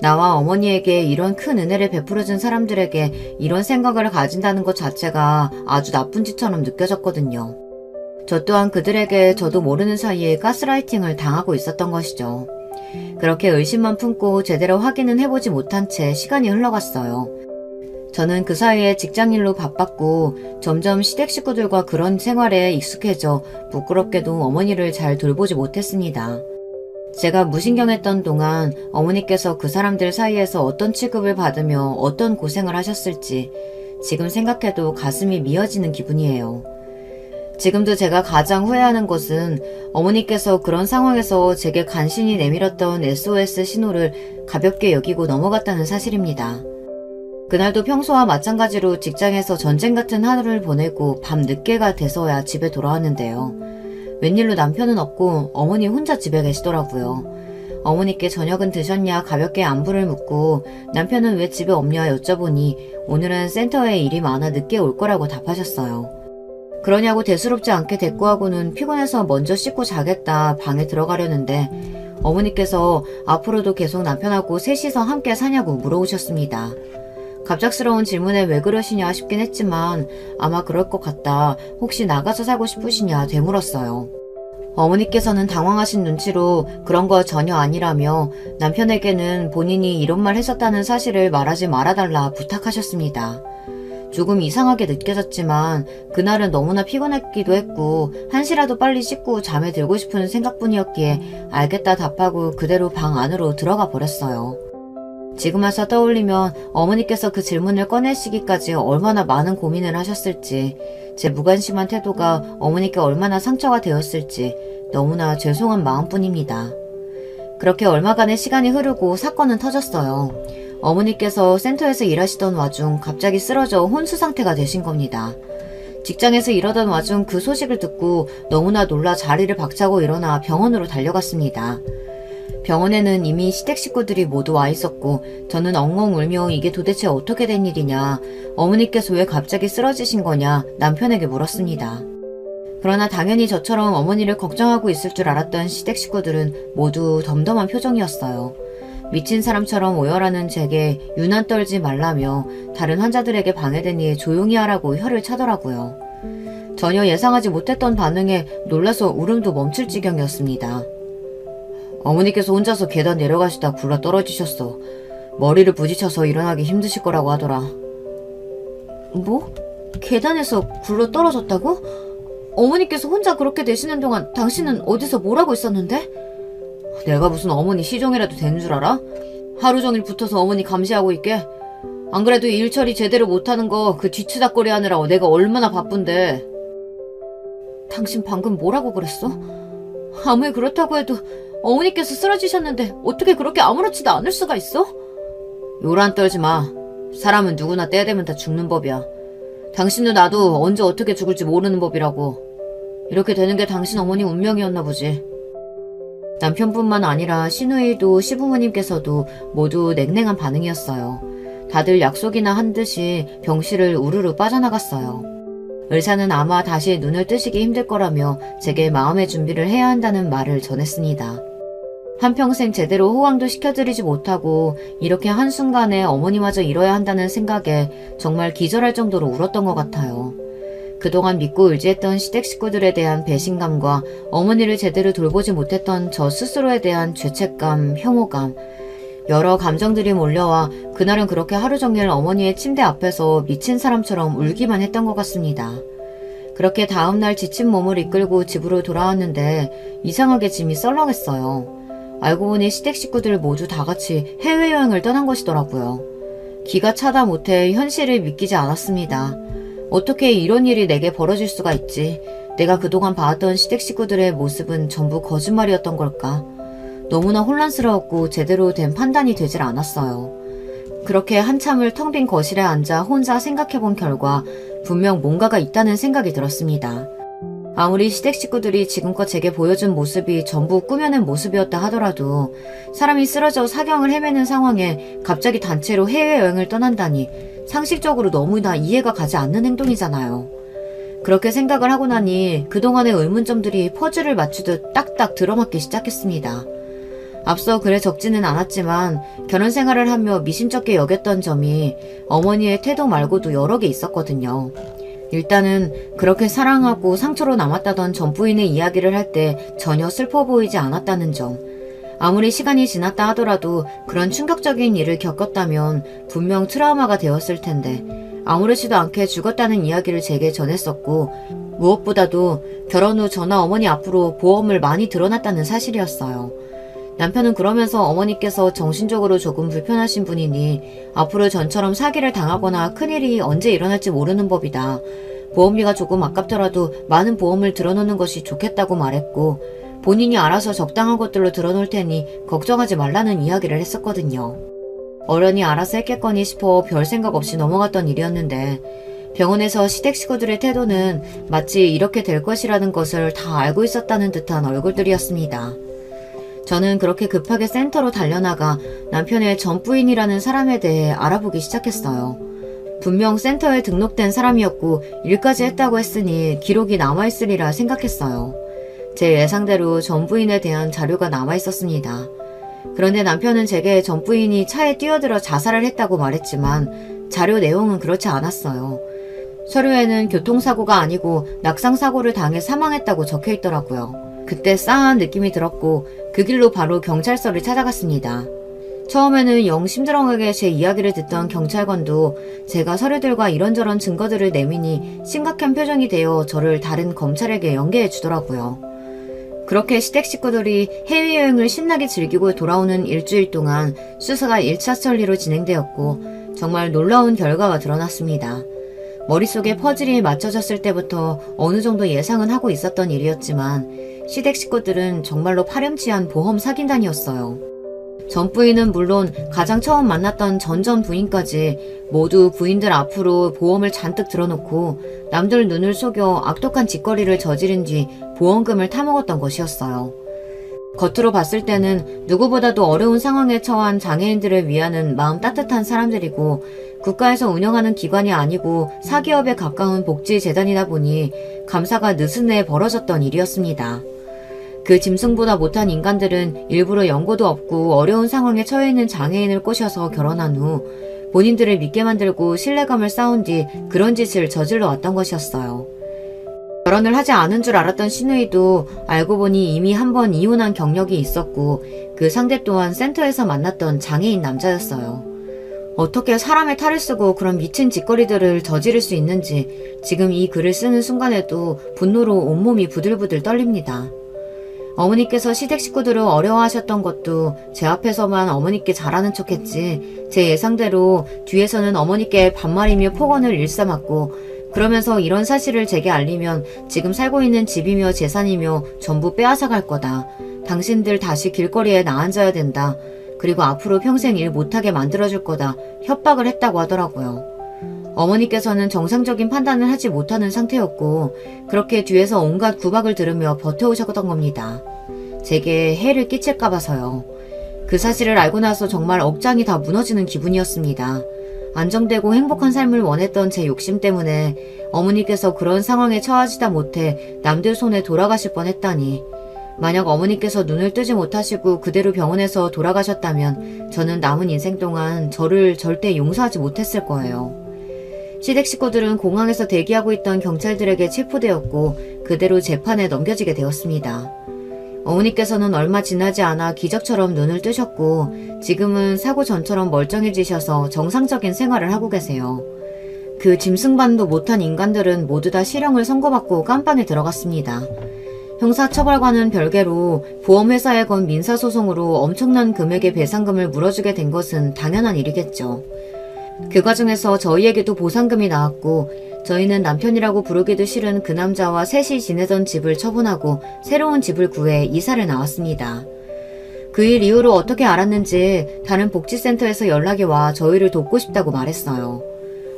나와 어머니에게 이런 큰 은혜를 베풀어준 사람들에게 이런 생각을 가진다는 것 자체가 아주 나쁜 짓처럼 느껴졌거든요. 저 또한 그들에게 저도 모르는 사이에 가스라이팅을 당하고 있었던 것이죠. 그렇게 의심만 품고 제대로 확인은 해보지 못한 채 시간이 흘러갔어요. 저는 그 사이에 직장일로 바빴고 점점 시댁 식구들과 그런 생활에 익숙해져 부끄럽게도 어머니를 잘 돌보지 못했습니다. 제가 무신경했던 동안 어머니께서 그 사람들 사이에서 어떤 취급을 받으며 어떤 고생을 하셨을지 지금 생각해도 가슴이 미어지는 기분이에요. 지금도 제가 가장 후회하는 것은 어머니께서 그런 상황에서 제게 간신히 내밀었던 SOS 신호를 가볍게 여기고 넘어갔다는 사실입니다. 그날도 평소와 마찬가지로 직장에서 전쟁 같은 하루를 보내고 밤 늦게가 돼서야 집에 돌아왔는데요. 웬일로 남편은 없고 어머니 혼자 집에 계시더라고요. 어머니께 저녁은 드셨냐 가볍게 안부를 묻고 남편은 왜 집에 없냐 여쭤보니 오늘은 센터에 일이 많아 늦게 올 거라고 답하셨어요. 그러냐고 대수롭지 않게 대꾸하고는 피곤해서 먼저 씻고 자겠다 방에 들어가려는데 어머니께서 앞으로도 계속 남편하고 셋이서 함께 사냐고 물어오셨습니다. 갑작스러운 질문에 왜 그러시냐 싶긴 했지만 아마 그럴 것 같다. 혹시 나가서 살고 싶으시냐 되물었어요. 어머니께서는 당황하신 눈치로 그런 거 전혀 아니라며 남편에게는 본인이 이런 말 했었다는 사실을 말하지 말아달라 부탁하셨습니다. 조금 이상하게 느껴졌지만 그날은 너무나 피곤했기도 했고 한시라도 빨리 씻고 잠에 들고 싶은 생각뿐이었기에 알겠다 답하고 그대로 방 안으로 들어가 버렸어요. 지금 와서 떠올리면 어머니께서 그 질문을 꺼내시기까지 얼마나 많은 고민을 하셨을지, 제 무관심한 태도가 어머니께 얼마나 상처가 되었을지 너무나 죄송한 마음뿐입니다. 그렇게 얼마간의 시간이 흐르고 사건은 터졌어요. 어머니께서 센터에서 일하시던 와중 갑자기 쓰러져 혼수 상태가 되신 겁니다. 직장에서 일하던 와중 그 소식을 듣고 너무나 놀라 자리를 박차고 일어나 병원으로 달려갔습니다. 병원에는 이미 시댁 식구들이 모두 와 있었고 저는 엉엉 울며 이게 도대체 어떻게 된 일이냐, 어머니께서 왜 갑자기 쓰러지신 거냐 남편에게 물었습니다. 그러나 당연히 저처럼 어머니를 걱정하고 있을 줄 알았던 시댁 식구들은 모두 덤덤한 표정이었어요. 미친 사람처럼 오열하는 제게 유난 떨지 말라며 다른 환자들에게 방해되니 조용히 하라고 혀를 차더라고요. 전혀 예상하지 못했던 반응에 놀라서 울음도 멈출 지경이었습니다. 어머니께서 혼자서 계단 내려가시다 굴러 떨어지셨어. 머리를 부딪혀서 일어나기 힘드실 거라고 하더라. 뭐? 계단에서 굴러 떨어졌다고? 어머니께서 혼자 그렇게 되시는 동안 당신은 어디서 뭘 하고 있었는데? 내가 무슨 어머니 시종이라도 되는 줄 알아? 하루 종일 붙어서 어머니 감시하고 있게? 안 그래도 일 처리 제대로 못하는 거 그 뒤치다꺼리 하느라 내가 얼마나 바쁜데. 당신 방금 뭐라고 그랬어? 아무리 그렇다고 해도 어머니께서 쓰러지셨는데 어떻게 그렇게 아무렇지도 않을 수가 있어? 요란 떨지 마. 사람은 누구나 때 되면 다 죽는 법이야. 당신도 나도 언제 어떻게 죽을지 모르는 법이라고. 이렇게 되는 게 당신 어머니 운명이었나 보지. 남편뿐만 아니라 시누이도 시부모님께서도 모두 냉랭한 반응이었어요. 다들 약속이나 한 듯이 병실을 우르르 빠져나갔어요. 의사는 아마 다시 눈을 뜨시기 힘들 거라며 제게 마음의 준비를 해야 한다는 말을 전했습니다. 한평생 제대로 호강도 시켜드리지 못하고 이렇게 한순간에 어머니마저 잃어야 한다는 생각에 정말 기절할 정도로 울었던 것 같아요. 그동안 믿고 의지했던 시댁 식구들에 대한 배신감과 어머니를 제대로 돌보지 못했던 저 스스로에 대한 죄책감, 혐오감, 여러 감정들이 몰려와 그날은 그렇게 하루 종일 어머니의 침대 앞에서 미친 사람처럼 울기만 했던 것 같습니다. 그렇게 다음날 지친 몸을 이끌고 집으로 돌아왔는데 이상하게 짐이 썰렁했어요. 알고 보니 시댁 식구들 모두 다 같이 해외여행을 떠난 것이더라고요. 기가 차다 못해 현실을 믿기지 않았습니다. 어떻게 이런 일이 내게 벌어질 수가 있지? 내가 그동안 봐왔던 시댁 식구들의 모습은 전부 거짓말이었던 걸까? 너무나 혼란스러웠고 제대로 된 판단이 되질 않았어요. 그렇게 한참을 텅 빈 거실에 앉아 혼자 생각해본 결과 분명 뭔가가 있다는 생각이 들었습니다. 아무리 시댁 식구들이 지금껏 제게 보여준 모습이 전부 꾸며낸 모습이었다 하더라도 사람이 쓰러져 사경을 헤매는 상황에 갑자기 단체로 해외여행을 떠난다니 상식적으로 너무나 이해가 가지 않는 행동이잖아요. 그렇게 생각을 하고 나니 그동안의 의문점들이 퍼즐을 맞추듯 딱딱 들어맞기 시작했습니다. 앞서 그래 적지는 않았지만 결혼 생활을 하며 미심쩍게 여겼던 점이 어머니의 태도 말고도 여러 개 있었거든요. 일단은 그렇게 사랑하고 상처로 남았다던 전 부인의 이야기를 할 때 전혀 슬퍼 보이지 않았다는 점. 아무리 시간이 지났다 하더라도 그런 충격적인 일을 겪었다면 분명 트라우마가 되었을 텐데 아무렇지도 않게 죽었다는 이야기를 제게 전했었고 무엇보다도 결혼 후 저나 어머니 앞으로 보험을 많이 들어놨다는 사실이었어요. 남편은 그러면서 어머니께서 정신적으로 조금 불편하신 분이니 앞으로 전처럼 사기를 당하거나 큰일이 언제 일어날지 모르는 법이다. 보험비가 조금 아깝더라도 많은 보험을 들어놓는 것이 좋겠다고 말했고 본인이 알아서 적당한 것들로 들어놓을 테니 걱정하지 말라는 이야기를 했었거든요. 어련히 알아서 했겠거니 싶어 별 생각 없이 넘어갔던 일이었는데 병원에서 시댁 식구들의 태도는 마치 이렇게 될 것이라는 것을 다 알고 있었다는 듯한 얼굴들이었습니다. 저는 그렇게 급하게 센터로 달려나가 남편의 전 부인이라는 사람에 대해 알아보기 시작했어요. 분명 센터에 등록된 사람이었고 일까지 했다고 했으니 기록이 남아있으리라 생각했어요. 제 예상대로 전 부인에 대한 자료가 남아있었습니다. 그런데 남편은 제게 전 부인이 차에 뛰어들어 자살을 했다고 말했지만 자료 내용은 그렇지 않았어요. 서류에는 교통사고가 아니고 낙상사고를 당해 사망했다고 적혀있더라고요. 그때 싸한 느낌이 들었고 그 길로 바로 경찰서를 찾아갔습니다. 처음에는 영 심드렁하게 제 이야기를 듣던 경찰관도 제가 서류들과 이런저런 증거들을 내미니 심각한 표정이 되어 저를 다른 검찰에게 연계해 주더라고요. 그렇게 시댁 식구들이 해외여행을 신나게 즐기고 돌아오는 일주일 동안 수사가 1차 처리로 진행되었고 정말 놀라운 결과가 드러났습니다. 머릿속에 퍼즐이 맞춰졌을 때부터 어느 정도 예상은 하고 있었던 일이었지만 시댁 식구들은 정말로 파렴치한 보험 사기단이었어요. 전 부인은 물론 가장 처음 만났던 전 부인까지 모두 부인들 앞으로 보험을 잔뜩 들어놓고 남들 눈을 속여 악독한 짓거리를 저지른 뒤 보험금을 타먹었던 것이었어요. 겉으로 봤을 때는 누구보다도 어려운 상황에 처한 장애인들을 위하는 마음 따뜻한 사람들이고 국가에서 운영하는 기관이 아니고 사기업에 가까운 복지재단이다 보니 감사가 느슨해 벌어졌던 일이었습니다. 그 짐승보다 못한 인간들은 일부러 연고도 없고 어려운 상황에 처해 있는 장애인을 꼬셔서 결혼한 후 본인들을 믿게 만들고 신뢰감을 쌓은 뒤 그런 짓을 저질러 왔던 것이었어요. 결혼을 하지 않은 줄 알았던 신우이도 알고 보니 이미 한 번 이혼한 경력이 있었고 그 상대 또한 센터에서 만났던 장애인 남자였어요. 어떻게 사람의 탈을 쓰고 그런 미친 짓거리들을 저지를 수 있는지 지금 이 글을 쓰는 순간에도 분노로 온몸이 부들부들 떨립니다. 어머니께서 시댁 식구들을 어려워하셨던 것도 제 앞에서만 어머니께 잘하는 척했지 제 예상대로 뒤에서는 어머니께 반말이며 폭언을 일삼았고 그러면서 이런 사실을 제게 알리면 지금 살고 있는 집이며 재산이며 전부 빼앗아갈 거다. 당신들 다시 길거리에 나앉아야 된다. 그리고 앞으로 평생 일 못하게 만들어줄 거다. 협박을 했다고 하더라고요. 어머니께서는 정상적인 판단을 하지 못하는 상태였고 그렇게 뒤에서 온갖 구박을 들으며 버텨오셨던 겁니다. 제게 해를 끼칠까 봐서요. 그 사실을 알고 나서 정말 억장이 다 무너지는 기분이었습니다. 안정되고 행복한 삶을 원했던 제 욕심 때문에 어머니께서 그런 상황에 처하지다 못해 남들 손에 돌아가실 뻔했다니. 만약 어머니께서 눈을 뜨지 못하시고 그대로 병원에서 돌아가셨다면 저는 남은 인생 동안 저를 절대 용서하지 못했을 거예요. 시댁 식구들은 공항에서 대기하고 있던 경찰들에게 체포되었고 그대로 재판에 넘겨지게 되었습니다. 어머니께서는 얼마 지나지 않아 기적처럼 눈을 뜨셨고 지금은 사고 전처럼 멀쩡해지셔서 정상적인 생활을 하고 계세요. 그 짐승반도 못한 인간들은 모두 다 실형을 선고받고 깜빵에 들어갔습니다. 형사처벌과는 별개로 보험회사에 건 민사소송으로 엄청난 금액의 배상금을 물어주게 된 것은 당연한 일이겠죠. 그 과정에서 저희에게도 보상금이 나왔고 저희는 남편이라고 부르기도 싫은 그 남자와 셋이 지내던 집을 처분하고 새로운 집을 구해 이사를 나왔습니다. 그 일 이후로 어떻게 알았는지 다른 복지센터에서 연락이 와 저희를 돕고 싶다고 말했어요.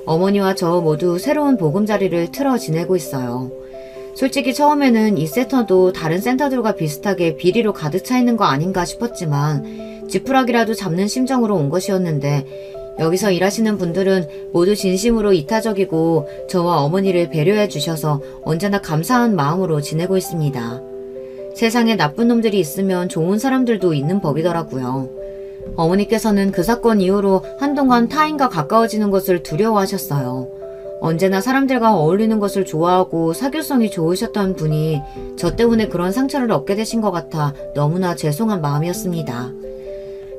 어머니와 저 모두 새로운 보금자리를 틀어 지내고 있어요. 솔직히 처음에는 이 센터도 다른 센터들과 비슷하게 비리로 가득 차 있는 거 아닌가 싶었지만 지푸라기라도 잡는 심정으로 온 것이었는데 여기서 일하시는 분들은 모두 진심으로 이타적이고 저와 어머니를 배려해 주셔서 언제나 감사한 마음으로 지내고 있습니다. 세상에 나쁜 놈들이 있으면 좋은 사람들도 있는 법이더라고요. 어머니께서는 그 사건 이후로 한동안 타인과 가까워지는 것을 두려워하셨어요. 언제나 사람들과 어울리는 것을 좋아하고 사교성이 좋으셨던 분이 저 때문에 그런 상처를 얻게 되신 것 같아 너무나 죄송한 마음이었습니다.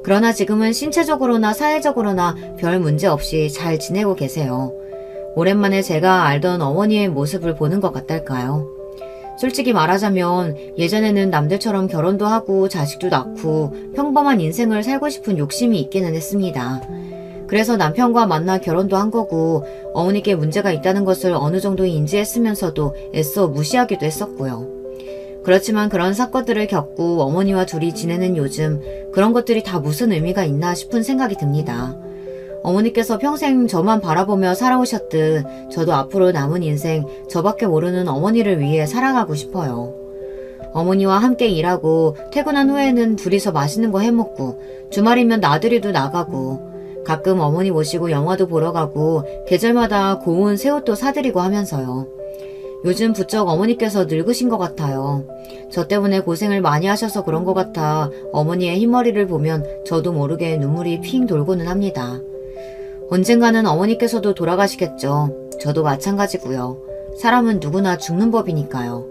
그러나 지금은 신체적으로나 사회적으로나 별 문제 없이 잘 지내고 계세요. 오랜만에 제가 알던 어머니의 모습을 보는 것 같달까요? 솔직히 말하자면 예전에는 남들처럼 결혼도 하고 자식도 낳고 평범한 인생을 살고 싶은 욕심이 있기는 했습니다. 그래서 남편과 만나 결혼도 한 거고 어머니께 문제가 있다는 것을 어느 정도 인지했으면서도 애써 무시하기도 했었고요. 그렇지만 그런 사건들을 겪고 어머니와 둘이 지내는 요즘 그런 것들이 다 무슨 의미가 있나 싶은 생각이 듭니다. 어머니께서 평생 저만 바라보며 살아오셨듯 저도 앞으로 남은 인생 저밖에 모르는 어머니를 위해 살아가고 싶어요. 어머니와 함께 일하고 퇴근한 후에는 둘이서 맛있는 거 해먹고 주말이면 나들이도 나가고 가끔 어머니 모시고 영화도 보러 가고 계절마다 고운 새 옷도 사드리고 하면서요. 요즘 부쩍 어머니께서 늙으신 것 같아요. 저 때문에 고생을 많이 하셔서 그런 것 같아 어머니의 흰머리를 보면 저도 모르게 눈물이 핑 돌고는 합니다. 언젠가는 어머니께서도 돌아가시겠죠. 저도 마찬가지고요. 사람은 누구나 죽는 법이니까요.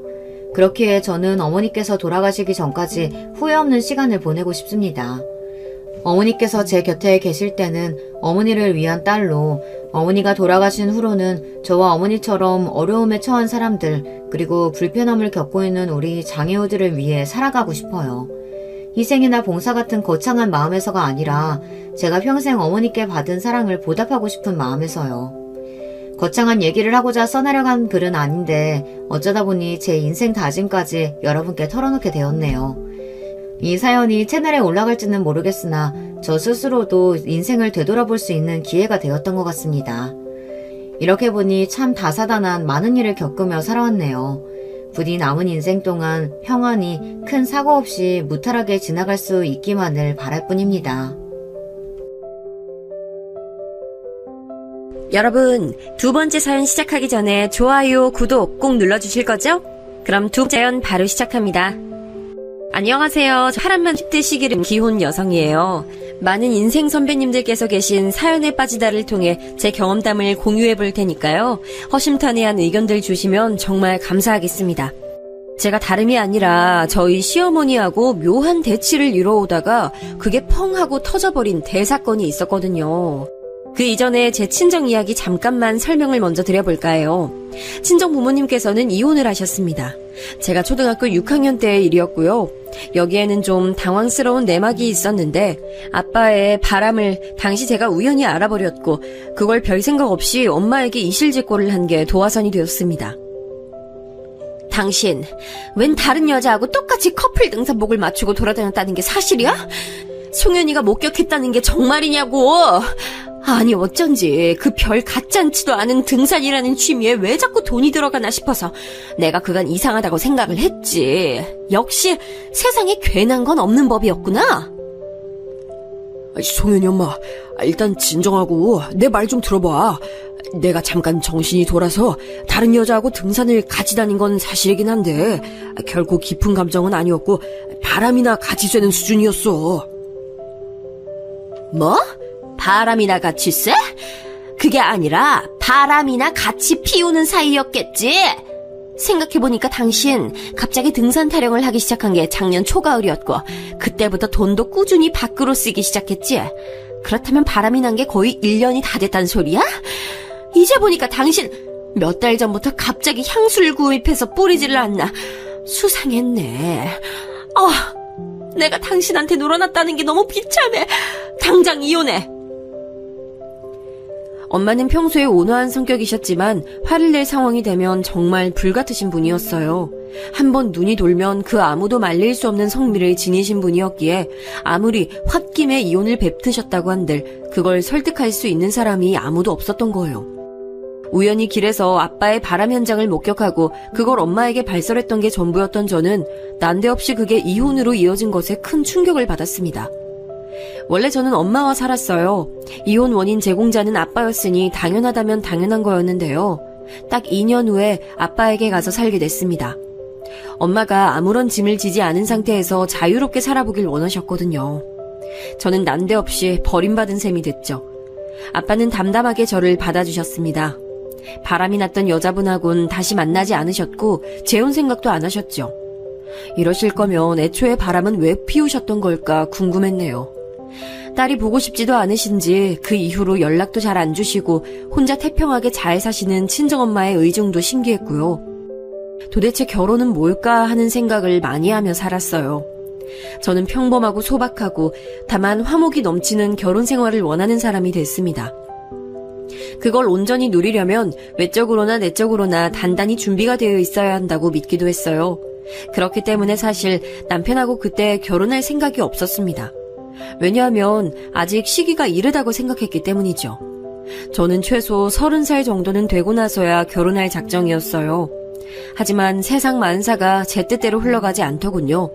그렇기에 저는 어머니께서 돌아가시기 전까지 후회 없는 시간을 보내고 싶습니다. 어머니께서 제 곁에 계실 때는 어머니를 위한 딸로, 어머니가 돌아가신 후로는 저와 어머니처럼 어려움에 처한 사람들 그리고 불편함을 겪고 있는 우리 장애우들을 위해 살아가고 싶어요. 희생이나 봉사 같은 거창한 마음에서가 아니라 제가 평생 어머니께 받은 사랑을 보답하고 싶은 마음에서요. 거창한 얘기를 하고자 써내려간 글은 아닌데 어쩌다 보니 제 인생 다짐까지 여러분께 털어놓게 되었네요. 이 사연이 채널에 올라갈지는 모르겠으나 저 스스로도 인생을 되돌아볼 수 있는 기회가 되었던 것 같습니다. 이렇게 보니 참 다사다난 많은 일을 겪으며 살아왔네요. 부디 남은 인생 동안 평안히 큰 사고 없이 무탈하게 지나갈 수 있기만을 바랄 뿐입니다. 여러분, 두 번째 사연 시작하기 전에 좋아요, 구독 꼭 눌러주실 거죠? 그럼 두 번째 사연 바로 시작합니다. 안녕하세요. 저 파란만 10대 시기를 기혼 여성이에요. 많은 인생 선배님들께서 계신 사연에 빠지다를 통해 제 경험담을 공유해 볼 테니까요. 허심탄회한 의견들 주시면 정말 감사하겠습니다. 제가 다름이 아니라 저희 시어머니하고 묘한 대치를 이뤄오다가 그게 펑 하고 터져버린 대사건이 있었거든요. 그 이전에 제 친정 이야기 잠깐만 설명을 먼저 드려볼까 해요. 친정 부모님께서는 이혼을 하셨습니다. 제가 초등학교 6학년 때의 일이었고요. 여기에는 좀 당황스러운 내막이 있었는데 아빠의 바람을 당시 제가 우연히 알아버렸고 그걸 별 생각 없이 엄마에게 이실직고를 한 게 도화선이 되었습니다. 당신, 웬 다른 여자하고 똑같이 커플 등산복을 맞추고 돌아다녔다는 게 사실이야? 송현이가 목격했다는 게 정말이냐고! 아니 어쩐지 그 별 같지않지도 않은 등산이라는 취미에 왜 자꾸 돈이 들어가나 싶어서 내가 그간 이상하다고 생각을 했지. 역시 세상에 괜한 건 없는 법이었구나. 송현이 엄마, 일단 진정하고 내 말 좀 들어봐. 내가 잠깐 정신이 돌아서 다른 여자하고 등산을 같이 다닌 건 사실이긴 한데 결코 깊은 감정은 아니었고 바람이나 같이 쐬는 수준이었어. 뭐? 바람이나 같이 쐬? 그게 아니라 바람이나 같이 피우는 사이였겠지? 생각해보니까 당신 갑자기 등산 타령을 하기 시작한 게 작년 초가을이었고 그때부터 돈도 꾸준히 밖으로 쓰기 시작했지? 그렇다면 바람이 난 게 거의 1년이 다 됐단 소리야? 이제 보니까 당신 몇 달 전부터 갑자기 향수를 구입해서 뿌리지를 않나. 수상했네. 내가 당신한테 놀아놨다는 게 너무 비참해. 당장 이혼해. 엄마는 평소에 온화한 성격이셨지만 화를 낼 상황이 되면 정말 불같으신 분이었어요. 한번 눈이 돌면 그 아무도 말릴 수 없는 성미를 지니신 분이었기에 아무리 홧김에 이혼을 뱉으셨다고 한들 그걸 설득할 수 있는 사람이 아무도 없었던 거예요. 우연히 길에서 아빠의 바람 현장을 목격하고 그걸 엄마에게 발설했던 게 전부였던 저는 난데없이 그게 이혼으로 이어진 것에 큰 충격을 받았습니다. 원래 저는 엄마와 살았어요. 이혼 원인 제공자는 아빠였으니 당연하다면 당연한 거였는데요. 딱 2년 후에 아빠에게 가서 살게 됐습니다. 엄마가 아무런 짐을 지지 않은 상태에서 자유롭게 살아보길 원하셨거든요. 저는 난데없이 버림받은 셈이 됐죠. 아빠는 담담하게 저를 받아주셨습니다. 바람이 났던 여자분하고는 다시 만나지 않으셨고 재혼 생각도 안 하셨죠. 이러실 거면 애초에 바람은 왜 피우셨던 걸까 궁금했네요. 딸이 보고 싶지도 않으신지 그 이후로 연락도 잘 안 주시고 혼자 태평하게 잘 사시는 친정엄마의 의중도 신기했고요. 도대체 결혼은 뭘까 하는 생각을 많이 하며 살았어요. 저는 평범하고 소박하고 다만 화목이 넘치는 결혼 생활을 원하는 사람이 됐습니다. 그걸 온전히 누리려면 외적으로나 내적으로나 단단히 준비가 되어 있어야 한다고 믿기도 했어요. 그렇기 때문에 사실 남편하고 그때 결혼할 생각이 없었습니다. 왜냐하면 아직 시기가 이르다고 생각했기 때문이죠. 저는 최소 30살 정도는 되고 나서야 결혼할 작정이었어요. 하지만 세상 만사가 제 뜻대로 흘러가지 않더군요.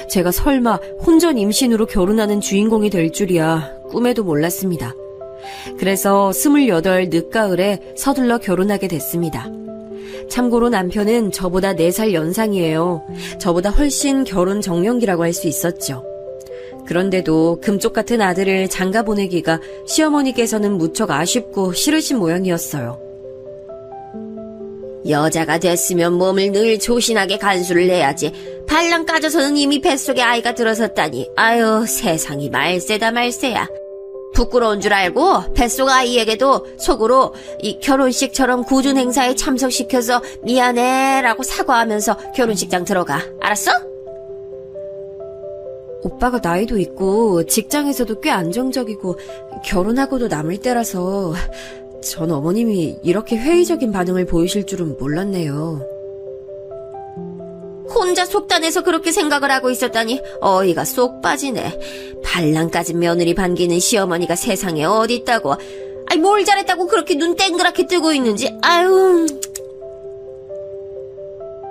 제가 설마 혼전 임신으로 결혼하는 주인공이 될 줄이야 꿈에도 몰랐습니다. 그래서 28 늦가을에 서둘러 결혼하게 됐습니다. 참고로 남편은 저보다 4살 연상이에요. 저보다 훨씬 결혼 정년기라고 할 수 있었죠. 그런데도 금쪽 같은 아들을 장가 보내기가 시어머니께서는 무척 아쉽고 싫으신 모양이었어요. 여자가 됐으면 몸을 늘 조신하게 간수를 해야지. 발랑 까져서는 이미 뱃속에 아이가 들어섰다니. 아유, 세상이 말세다 말세야. 부끄러운 줄 알고 뱃속 아이에게도 속으로 이 결혼식처럼 굳은 행사에 참석시켜서 미안해 라고 사과하면서 결혼식장 들어가. 알았어? 오빠가 나이도 있고 직장에서도 꽤 안정적이고 결혼하고도 남을 때라서 전 어머님이 이렇게 회의적인 반응을 보이실 줄은 몰랐네요. 혼자 속단해서 그렇게 생각을 하고 있었다니 어이가 쏙 빠지네. 발랑 까진 며느리 반기는 시어머니가 세상에 어디 있다고. 아이 뭘 잘했다고 그렇게 눈 땡그랗게 뜨고 있는지. 아유.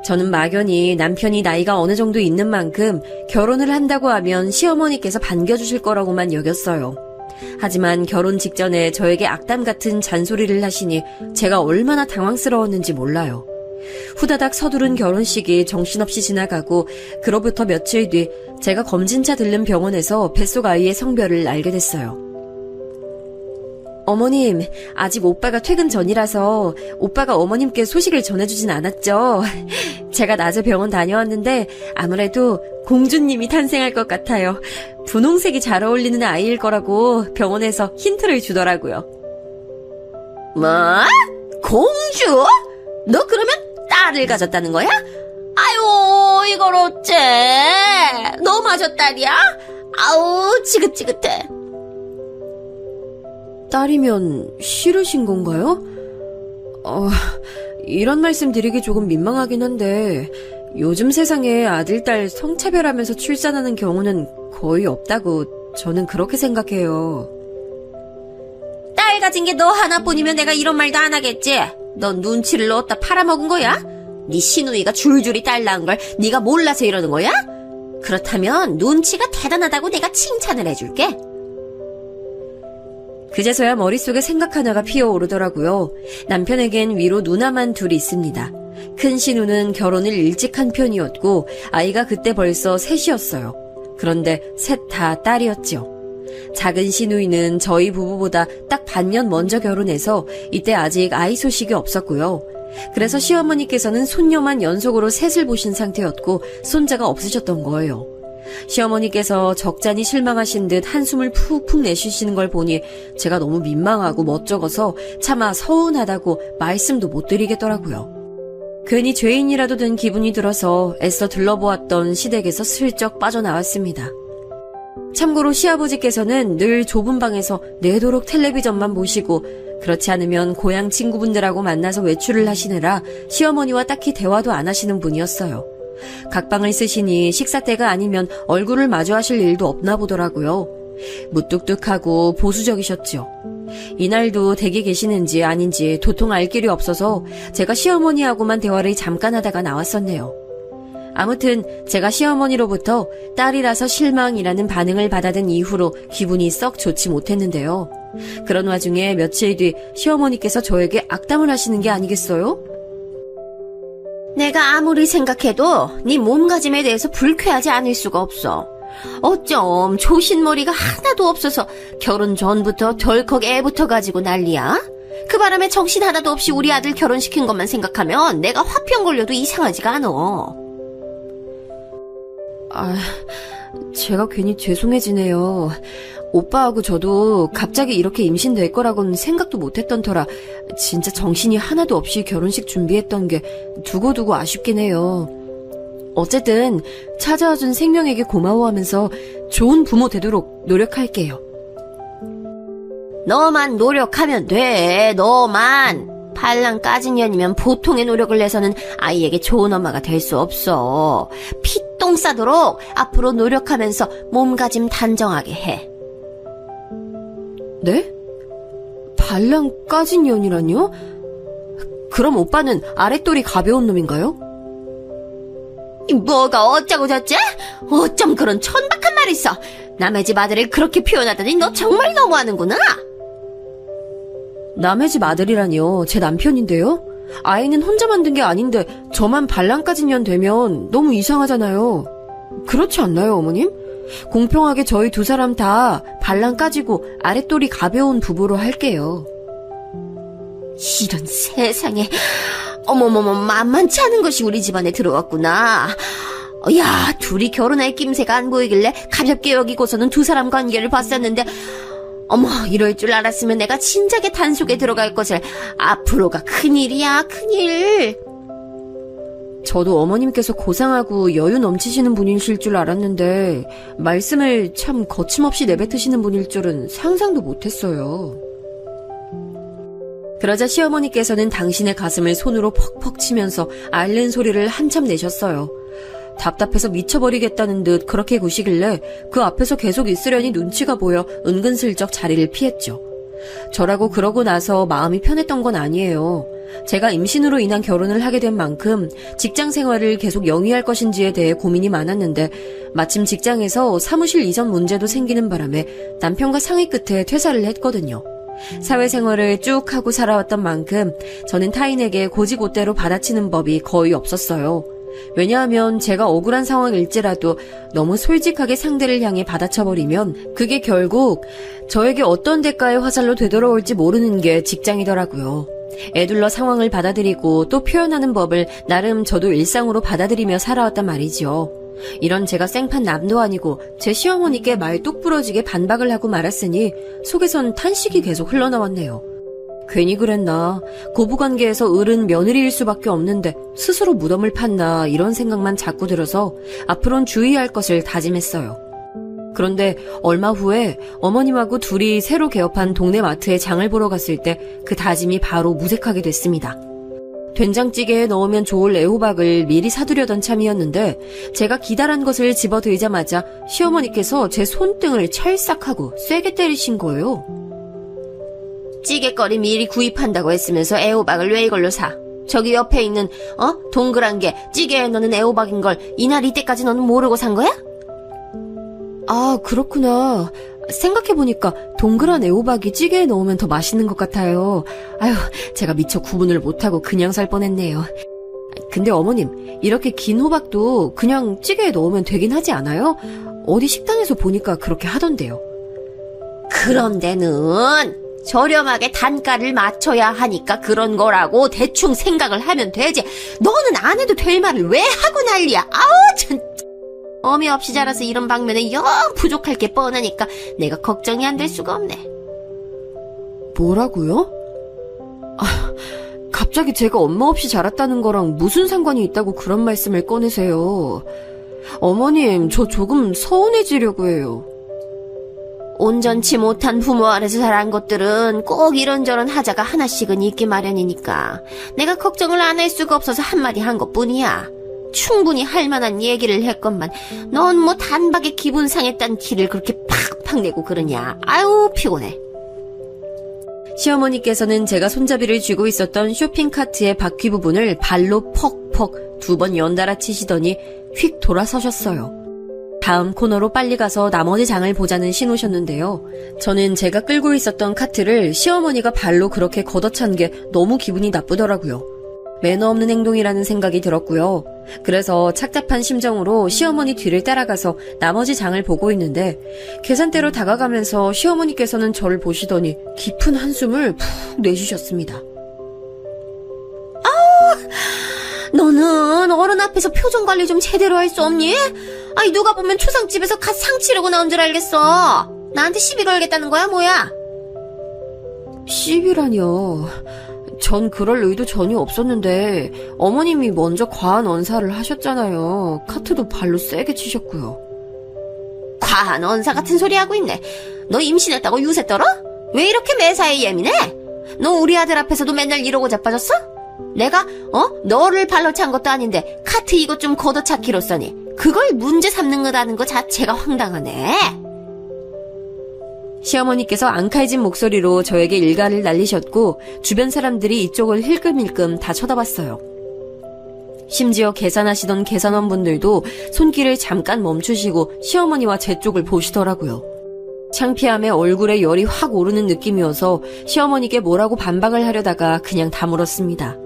저는 막연히 남편이 나이가 어느 정도 있는 만큼 결혼을 한다고 하면 시어머니께서 반겨주실 거라고만 여겼어요. 하지만 결혼 직전에 저에게 악담 같은 잔소리를 하시니 제가 얼마나 당황스러웠는지 몰라요. 후다닥 서두른 결혼식이 정신없이 지나가고 그로부터 며칠 뒤 제가 검진차 들른 병원에서 뱃속 아이의 성별을 알게 됐어요. 어머님, 아직 오빠가 퇴근 전이라서 오빠가 어머님께 소식을 전해주진 않았죠. 제가 낮에 병원 다녀왔는데 아무래도 공주님이 탄생할 것 같아요. 분홍색이 잘 어울리는 아이일 거라고 병원에서 힌트를 주더라고요. 뭐? 공주? 너 그러면 딸을 가졌다는 거야? 아유, 이걸 어째? 너 마저 딸이야? 아우, 지긋지긋해. 딸이면 싫으신 건가요? 이런 말씀 드리기 조금 민망하긴 한데 요즘 세상에 아들, 딸 성차별하면서 출산하는 경우는 거의 없다고 저는 그렇게 생각해요. 딸 가진 게 너 하나뿐이면 내가 이런 말도 안 하겠지? 넌 눈치를 넣었다 팔아먹은 거야? 네 시누이가 줄줄이 딸 낳은 걸 네가 몰라서 이러는 거야? 그렇다면 눈치가 대단하다고 내가 칭찬을 해줄게. 그제서야 머릿속에 생각 하나가 피어오르더라고요. 남편에겐 위로 누나만 둘이 있습니다. 큰 시누는 결혼을 일찍 한 편이었고 아이가 그때 벌써 셋이었어요. 그런데 셋 다 딸이었죠. 작은 시누이는 저희 부부보다 딱 반년 먼저 결혼해서 이때 아직 아이 소식이 없었고요. 그래서 시어머니께서는 손녀만 연속으로 셋을 보신 상태였고 손자가 없으셨던 거예요. 시어머니께서 적잖이 실망하신 듯 한숨을 푹푹 내쉬시는 걸 보니 제가 너무 민망하고 멋쩍어서 차마 서운하다고 말씀도 못 드리겠더라고요. 괜히 죄인이라도 된 기분이 들어서 애써 들러보았던 시댁에서 슬쩍 빠져나왔습니다. 참고로 시아버지께서는 늘 좁은 방에서 내도록 텔레비전만 보시고 그렇지 않으면 고향 친구분들하고 만나서 외출을 하시느라 시어머니와 딱히 대화도 안 하시는 분이었어요. 각방을 쓰시니 식사 때가 아니면 얼굴을 마주하실 일도 없나 보더라고요. 무뚝뚝하고 보수적이셨죠. 이날도 댁에 계시는지 아닌지 도통 알 길이 없어서 제가 시어머니하고만 대화를 잠깐 하다가 나왔었네요. 아무튼 제가 시어머니로부터 딸이라서 실망이라는 반응을 받아든 이후로 기분이 썩 좋지 못했는데요. 그런 와중에 며칠 뒤 시어머니께서 저에게 악담을 하시는 게 아니겠어요? 내가 아무리 생각해도 네 몸가짐에 대해서 불쾌하지 않을 수가 없어. 어쩜 조신머리가 하나도 없어서 결혼 전부터 덜컥 애부터 가지고 난리야? 그 바람에 정신 하나도 없이 우리 아들 결혼시킨 것만 생각하면 내가 화병 걸려도 이상하지가 않아. 제가 괜히 죄송해지네요. 오빠하고 저도 갑자기 이렇게 임신될 거라고는 생각도 못했던 터라 진짜 정신이 하나도 없이 결혼식 준비했던 게 두고두고 아쉽긴 해요. 어쨌든 찾아와준 생명에게 고마워하면서 좋은 부모 되도록 노력할게요. 너만 노력하면 돼. 너만. 팔랑 까진 년이면 보통의 노력을 내서는 아이에게 좋은 엄마가 될 수 없어. 피똥 싸도록 앞으로 노력하면서 몸가짐 단정하게 해. 네? 발랑 까진 년이라뇨? 그럼 오빠는 아랫돌이 가벼운 놈인가요? 뭐가 어쩌고 저쩌? 어쩜 그런 천박한 말을 써. 남의 집 아들을 그렇게 표현하더니 너 정말 너무하는구나. 남의 집 아들이라니요. 제 남편인데요. 아이는 혼자 만든 게 아닌데 저만 발랑 까진 년 되면 너무 이상하잖아요. 그렇지 않나요, 어머님? 공평하게 저희 두 사람 다 발랑 까지고 아랫돌이 가벼운 부부로 할게요. 이런 세상에. 어머머머, 만만치 않은 것이 우리 집안에 들어왔구나. 야, 둘이 결혼할 낌새가 안 보이길래 가볍게 여기고서는 두 사람 관계를 봤었는데 어머, 이럴 줄 알았으면 내가 진작에 단속에 들어갈 것을. 앞으로가 큰일이야, 큰일. 저도 어머님께서 고상하고 여유 넘치시는 분이실 줄 알았는데 말씀을 참 거침없이 내뱉으시는 분일 줄은 상상도 못했어요. 그러자 시어머니께서는 당신의 가슴을 손으로 퍽퍽 치면서 앓는 소리를 한참 내셨어요. 답답해서 미쳐버리겠다는 듯 그렇게 구시길래 그 앞에서 계속 있으려니 눈치가 보여 은근슬쩍 자리를 피했죠. 저라고 그러고 나서 마음이 편했던 건 아니에요. 제가 임신으로 인한 결혼을 하게 된 만큼 직장 생활을 계속 영위할 것인지에 대해 고민이 많았는데 마침 직장에서 사무실 이전 문제도 생기는 바람에 남편과 상의 끝에 퇴사를 했거든요. 사회생활을 쭉 하고 살아왔던 만큼 저는 타인에게 고지고대로 받아치는 법이 거의 없었어요. 왜냐하면 제가 억울한 상황일지라도 너무 솔직하게 상대를 향해 받아쳐버리면 그게 결국 저에게 어떤 대가의 화살로 되돌아올지 모르는 게 직장이더라고요. 애둘러 상황을 받아들이고 또 표현하는 법을 나름 저도 일상으로 받아들이며 살아왔단 말이죠. 이런 제가 생판 남도 아니고 제 시어머니께 말 똑 부러지게 반박을 하고 말았으니 속에선 탄식이 계속 흘러나왔네요. 괜히 그랬나, 고부관계에서 을은 며느리일 수밖에 없는데 스스로 무덤을 팠나 이런 생각만 자꾸 들어서 앞으론 주의할 것을 다짐했어요. 그런데 얼마 후에 어머님하고 둘이 새로 개업한 동네 마트에 장을 보러 갔을 때 그 다짐이 바로 무색하게 됐습니다. 된장찌개에 넣으면 좋을 애호박을 미리 사두려던 참이었는데 제가 기다란 것을 집어들자마자 시어머니께서 제 손등을 찰싹하고 세게 때리신 거예요. 찌개거리 미리 구입한다고 했으면서 애호박을 왜 이걸로 사? 저기 옆에 있는 동그란 게 찌개에 넣는 애호박인 걸 이날 이때까지 너는 모르고 산 거야? 아, 그렇구나. 생각해보니까 동그란 애호박이 찌개에 넣으면 더 맛있는 것 같아요. 아휴, 제가 미처 구분을 못하고 그냥 살 뻔했네요. 근데 어머님, 이렇게 긴 호박도 그냥 찌개에 넣으면 되긴 하지 않아요? 어디 식당에서 보니까 그렇게 하던데요. 그런 데는 저렴하게 단가를 맞춰야 하니까 그런 거라고 대충 생각을 하면 되지. 너는 안 해도 될 말을 왜 하고 난리야. 아우 참. 어미 없이 자라서 이런 방면에 영 부족할 게 뻔하니까 내가 걱정이 안 될 수가 없네. 뭐라고요? 아, 갑자기 제가 엄마 없이 자랐다는 거랑 무슨 상관이 있다고 그런 말씀을 꺼내세요. 어머님, 저 조금 서운해지려고 해요. 온전치 못한 부모 아래서 자란 것들은 꼭 이런저런 하자가 하나씩은 있기 마련이니까 내가 걱정을 안 할 수가 없어서 한마디 한 것뿐이야. 충분히 할 만한 얘기를 했건만 넌 뭐 단박에 기분 상했단 티를 그렇게 팍팍 내고 그러냐. 아유 피곤해. 시어머니께서는 제가 손잡이를 쥐고 있었던 쇼핑카트의 바퀴 부분을 발로 퍽퍽 2번 연달아 치시더니 휙 돌아서셨어요. 다음 코너로 빨리 가서 나머지 장을 보자는 신호셨는데요. 저는 제가 끌고 있었던 카트를 시어머니가 발로 그렇게 걷어찬 게 너무 기분이 나쁘더라고요. 매너 없는 행동이라는 생각이 들었고요. 그래서 착잡한 심정으로 시어머니 뒤를 따라가서 나머지 장을 보고 있는데 계산대로 다가가면서 시어머니께서는 저를 보시더니 깊은 한숨을 푹 내쉬셨습니다. 너는 어른 앞에서 표정 관리 좀 제대로 할 수 없니? 아니 누가 보면 초상집에서 갓 상 치르고 나온 줄 알겠어. 나한테 시비 걸겠다는 거야 뭐야? 시비라뇨. 전 그럴 의도 전혀 없었는데 어머님이 먼저 과한 언사를 하셨잖아요. 카트도 발로 세게 치셨고요. 과한 언사 같은 소리 하고 있네. 너 임신했다고 유세 떨어? 왜 이렇게 매사에 예민해? 너 우리 아들 앞에서도 맨날 이러고 자빠졌어? 내가 너를 발로 찬 것도 아닌데 카트 이것 좀 걷어차기로써니 그걸 문제 삼는 거라는 거 자체가 황당하네. 시어머니께서 앙칼진 목소리로 저에게 일가를 날리셨고 주변 사람들이 이쪽을 힐끔힐끔 다 쳐다봤어요. 심지어 계산하시던 계산원분들도 손길을 잠깐 멈추시고 시어머니와 제 쪽을 보시더라고요. 창피함에 얼굴에 열이 확 오르는 느낌이어서 시어머니께 뭐라고 반박을 하려다가 그냥 다물었습니다.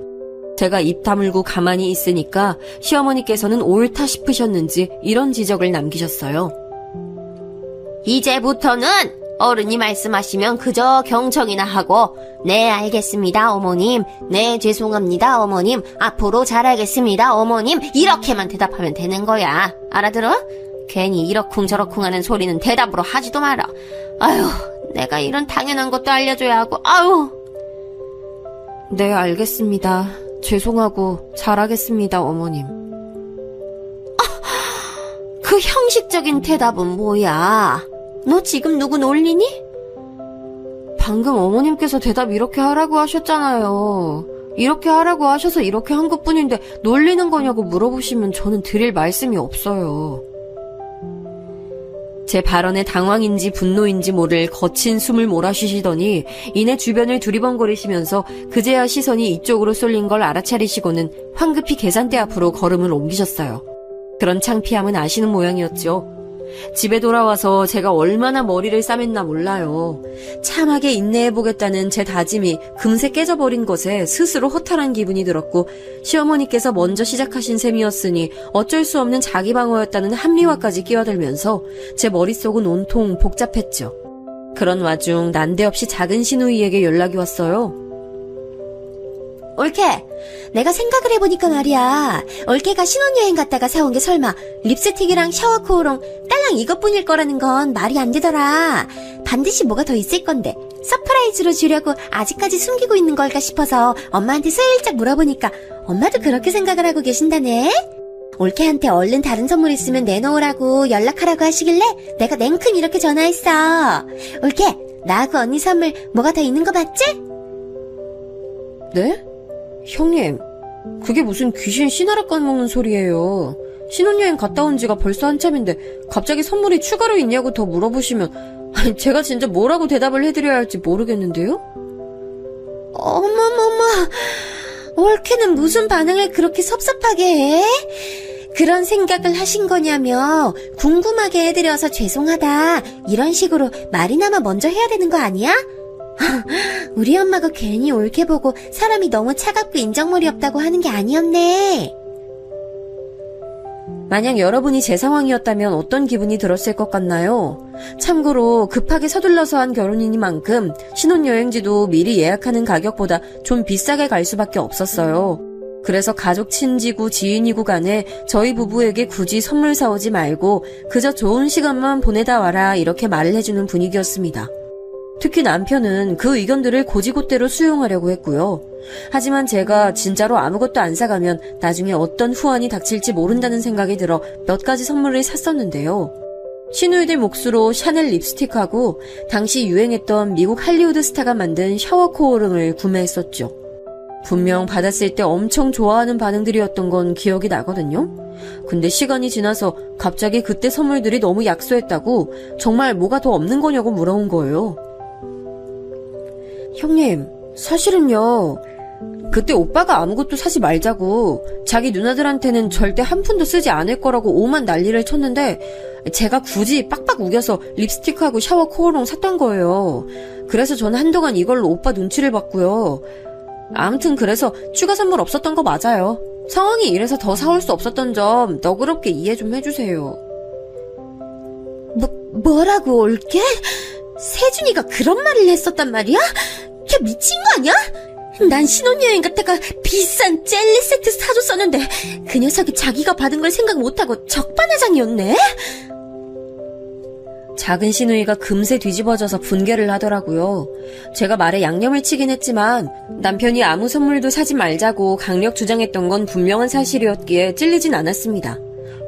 제가 입 다물고 가만히 있으니까 시어머니께서는 옳다 싶으셨는지 이런 지적을 남기셨어요. 이제부터는 어른이 말씀하시면 그저 경청이나 하고 네 알겠습니다 어머님, 네 죄송합니다 어머님, 앞으로 잘하겠습니다 어머님 이렇게만 대답하면 되는 거야. 알아들어? 괜히 이러쿵저러쿵 하는 소리는 대답으로 하지도 마라. 아유 내가 이런 당연한 것도 알려줘야 하고. 아유. 네, 알겠습니다. 죄송하고 잘하겠습니다 어머님. 그 형식적인 대답은 뭐야? 너 지금 누구 놀리니? 방금 어머님께서 대답 이렇게 하라고 하셨잖아요. 이렇게 하라고 하셔서 이렇게 한 것뿐인데 놀리는 거냐고 물어보시면 저는 드릴 말씀이 없어요. 제 발언에 당황인지 분노인지 모를 거친 숨을 몰아쉬시더니 이내 주변을 두리번거리시면서 그제야 시선이 이쪽으로 쏠린 걸 알아차리시고는 황급히 계산대 앞으로 걸음을 옮기셨어요. 그런 창피함은 아시는 모양이었죠. 집에 돌아와서 제가 얼마나 머리를 싸맸나 몰라요. 참하게 인내해보겠다는 제 다짐이 금세 깨져버린 것에 스스로 허탈한 기분이 들었고, 시어머니께서 먼저 시작하신 셈이었으니 어쩔 수 없는 자기 방어였다는 합리화까지 끼어들면서 제 머릿속은 온통 복잡했죠. 그런 와중 난데없이 작은 시누이에게 연락이 왔어요. 올케, 내가 생각을 해보니까 말이야. 올케가 신혼여행 갔다가 사온 게 설마 립스틱이랑 샤워 코어롱 딸랑 이것뿐일 거라는 건 말이 안 되더라. 반드시 뭐가 더 있을 건데 서프라이즈로 주려고 아직까지 숨기고 있는 걸까 싶어서 엄마한테 슬쩍 물어보니까 엄마도 그렇게 생각을 하고 계신다네. 올케한테 얼른 다른 선물 있으면 내놓으라고 연락하라고 하시길래 내가 냉큼 이렇게 전화했어. 올케, 나하고 언니 선물 뭐가 더 있는 거 맞지? 네? 형님, 그게 무슨 귀신 씨나라 까먹는 소리예요. 신혼여행 갔다 온 지가 벌써 한참인데 갑자기 선물이 추가로 있냐고 더 물어보시면 제가 진짜 뭐라고 대답을 해드려야 할지 모르겠는데요? 어머머머, 올케는 무슨 반응을 그렇게 섭섭하게 해? 그런 생각을 하신 거냐며 궁금하게 해드려서 죄송하다 이런 식으로 말이나마 먼저 해야 되는 거 아니야? 우리 엄마가 괜히 올케 보고 사람이 너무 차갑고 인정머리 없다고 하는 게 아니었네. 만약 여러분이 제 상황이었다면 어떤 기분이 들었을 것 같나요? 참고로 급하게 서둘러서 한 결혼이니만큼 신혼여행지도 미리 예약하는 가격보다 좀 비싸게 갈 수밖에 없었어요. 그래서 가족 친지구 지인이구 간에 저희 부부에게 굳이 선물 사오지 말고 그저 좋은 시간만 보내다 와라 이렇게 말을 해주는 분위기였습니다. 특히 남편은 그 의견들을 곧이곧대로 수용하려고 했고요. 하지만 제가 진짜로 아무것도 안 사가면 나중에 어떤 후환이 닥칠지 모른다는 생각이 들어 몇 가지 선물을 샀었는데요. 시누이들 몫으로 샤넬 립스틱하고 당시 유행했던 미국 할리우드 스타가 만든 샤워 코어링을 구매했었죠. 분명 받았을 때 엄청 좋아하는 반응들이었던 건 기억이 나거든요. 근데 시간이 지나서 갑자기 그때 선물들이 너무 약소했다고 정말 뭐가 더 없는 거냐고 물어온 거예요. 형님, 사실은요. 그때 오빠가 아무것도 사지 말자고 자기 누나들한테는 절대 한 푼도 쓰지 않을 거라고 오만 난리를 쳤는데 제가 굳이 빡빡 우겨서 립스틱하고 샤워 코어롱 샀던 거예요. 그래서 저는 한동안 이걸로 오빠 눈치를 봤고요. 아무튼 그래서 추가 선물 없었던 거 맞아요. 상황이 이래서 더 사올 수 없었던 점 너그럽게 이해 좀 해주세요. 뭐라고 올게? 세준이가 그런 말을 했었단 말이야? 걔 미친 거 아니야? 난 신혼여행 갔다가 비싼 젤리 세트 사줬었는데 그 녀석이 자기가 받은 걸 생각 못하고 적반하장이었네? 작은 시누이가 금세 뒤집어져서 분개를 하더라고요. 제가 말에 양념을 치긴 했지만 남편이 아무 선물도 사지 말자고 강력 주장했던 건 분명한 사실이었기에 찔리진 않았습니다.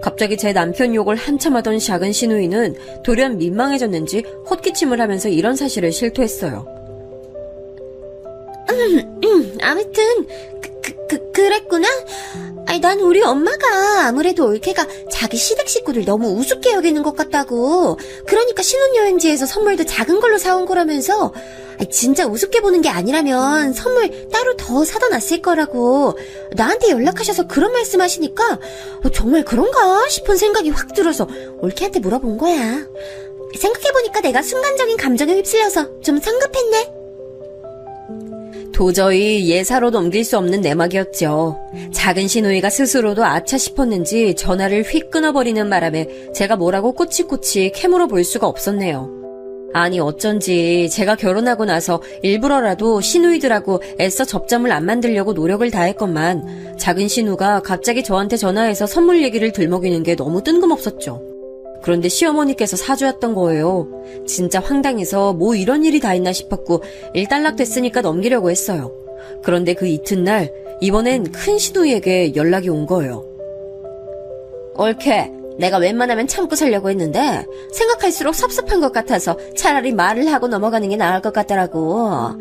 갑자기 제 남편 욕을 한참 하던 작은 시누이는 돌연 민망해졌는지 헛기침을 하면서 이런 사실을 실토했어요. 아무튼 그랬구나. 아니, 난 우리 엄마가 아무래도 올케가 자기 시댁 식구들 너무 우습게 여기는 것 같다고. 그러니까 신혼여행지에서 선물도 작은 걸로 사온 거라면서. 아니, 진짜 우습게 보는 게 아니라면 선물 따로 더 사다 놨을 거라고. 나한테 연락하셔서 그런 말씀하시니까 정말 그런가 싶은 생각이 확 들어서 올케한테 물어본 거야. 생각해보니까 내가 순간적인 감정에 휩쓸려서 좀 성급했네. 도저히 예사로 넘길 수 없는 내막이었죠. 작은 시누이가 스스로도 아차 싶었는지 전화를 휙 끊어버리는 바람에 제가 뭐라고 꼬치꼬치 캐물어 볼 수가 없었네요. 아니 어쩐지 제가 결혼하고 나서 일부러라도 시누이들하고 애써 접점을 안 만들려고 노력을 다했건만 작은 시누가 갑자기 저한테 전화해서 선물 얘기를 들먹이는 게 너무 뜬금없었죠. 그런데 시어머니께서 사주었던 거예요. 진짜 황당해서 뭐 이런 일이 다 있나 싶었고 일단락 됐으니까 넘기려고 했어요. 그런데 그 이튿날 이번엔 큰 시누이에게 연락이 온 거예요. 올케, 내가 웬만하면 참고 살려고 했는데 생각할수록 섭섭한 것 같아서 차라리 말을 하고 넘어가는 게 나을 것 같더라고.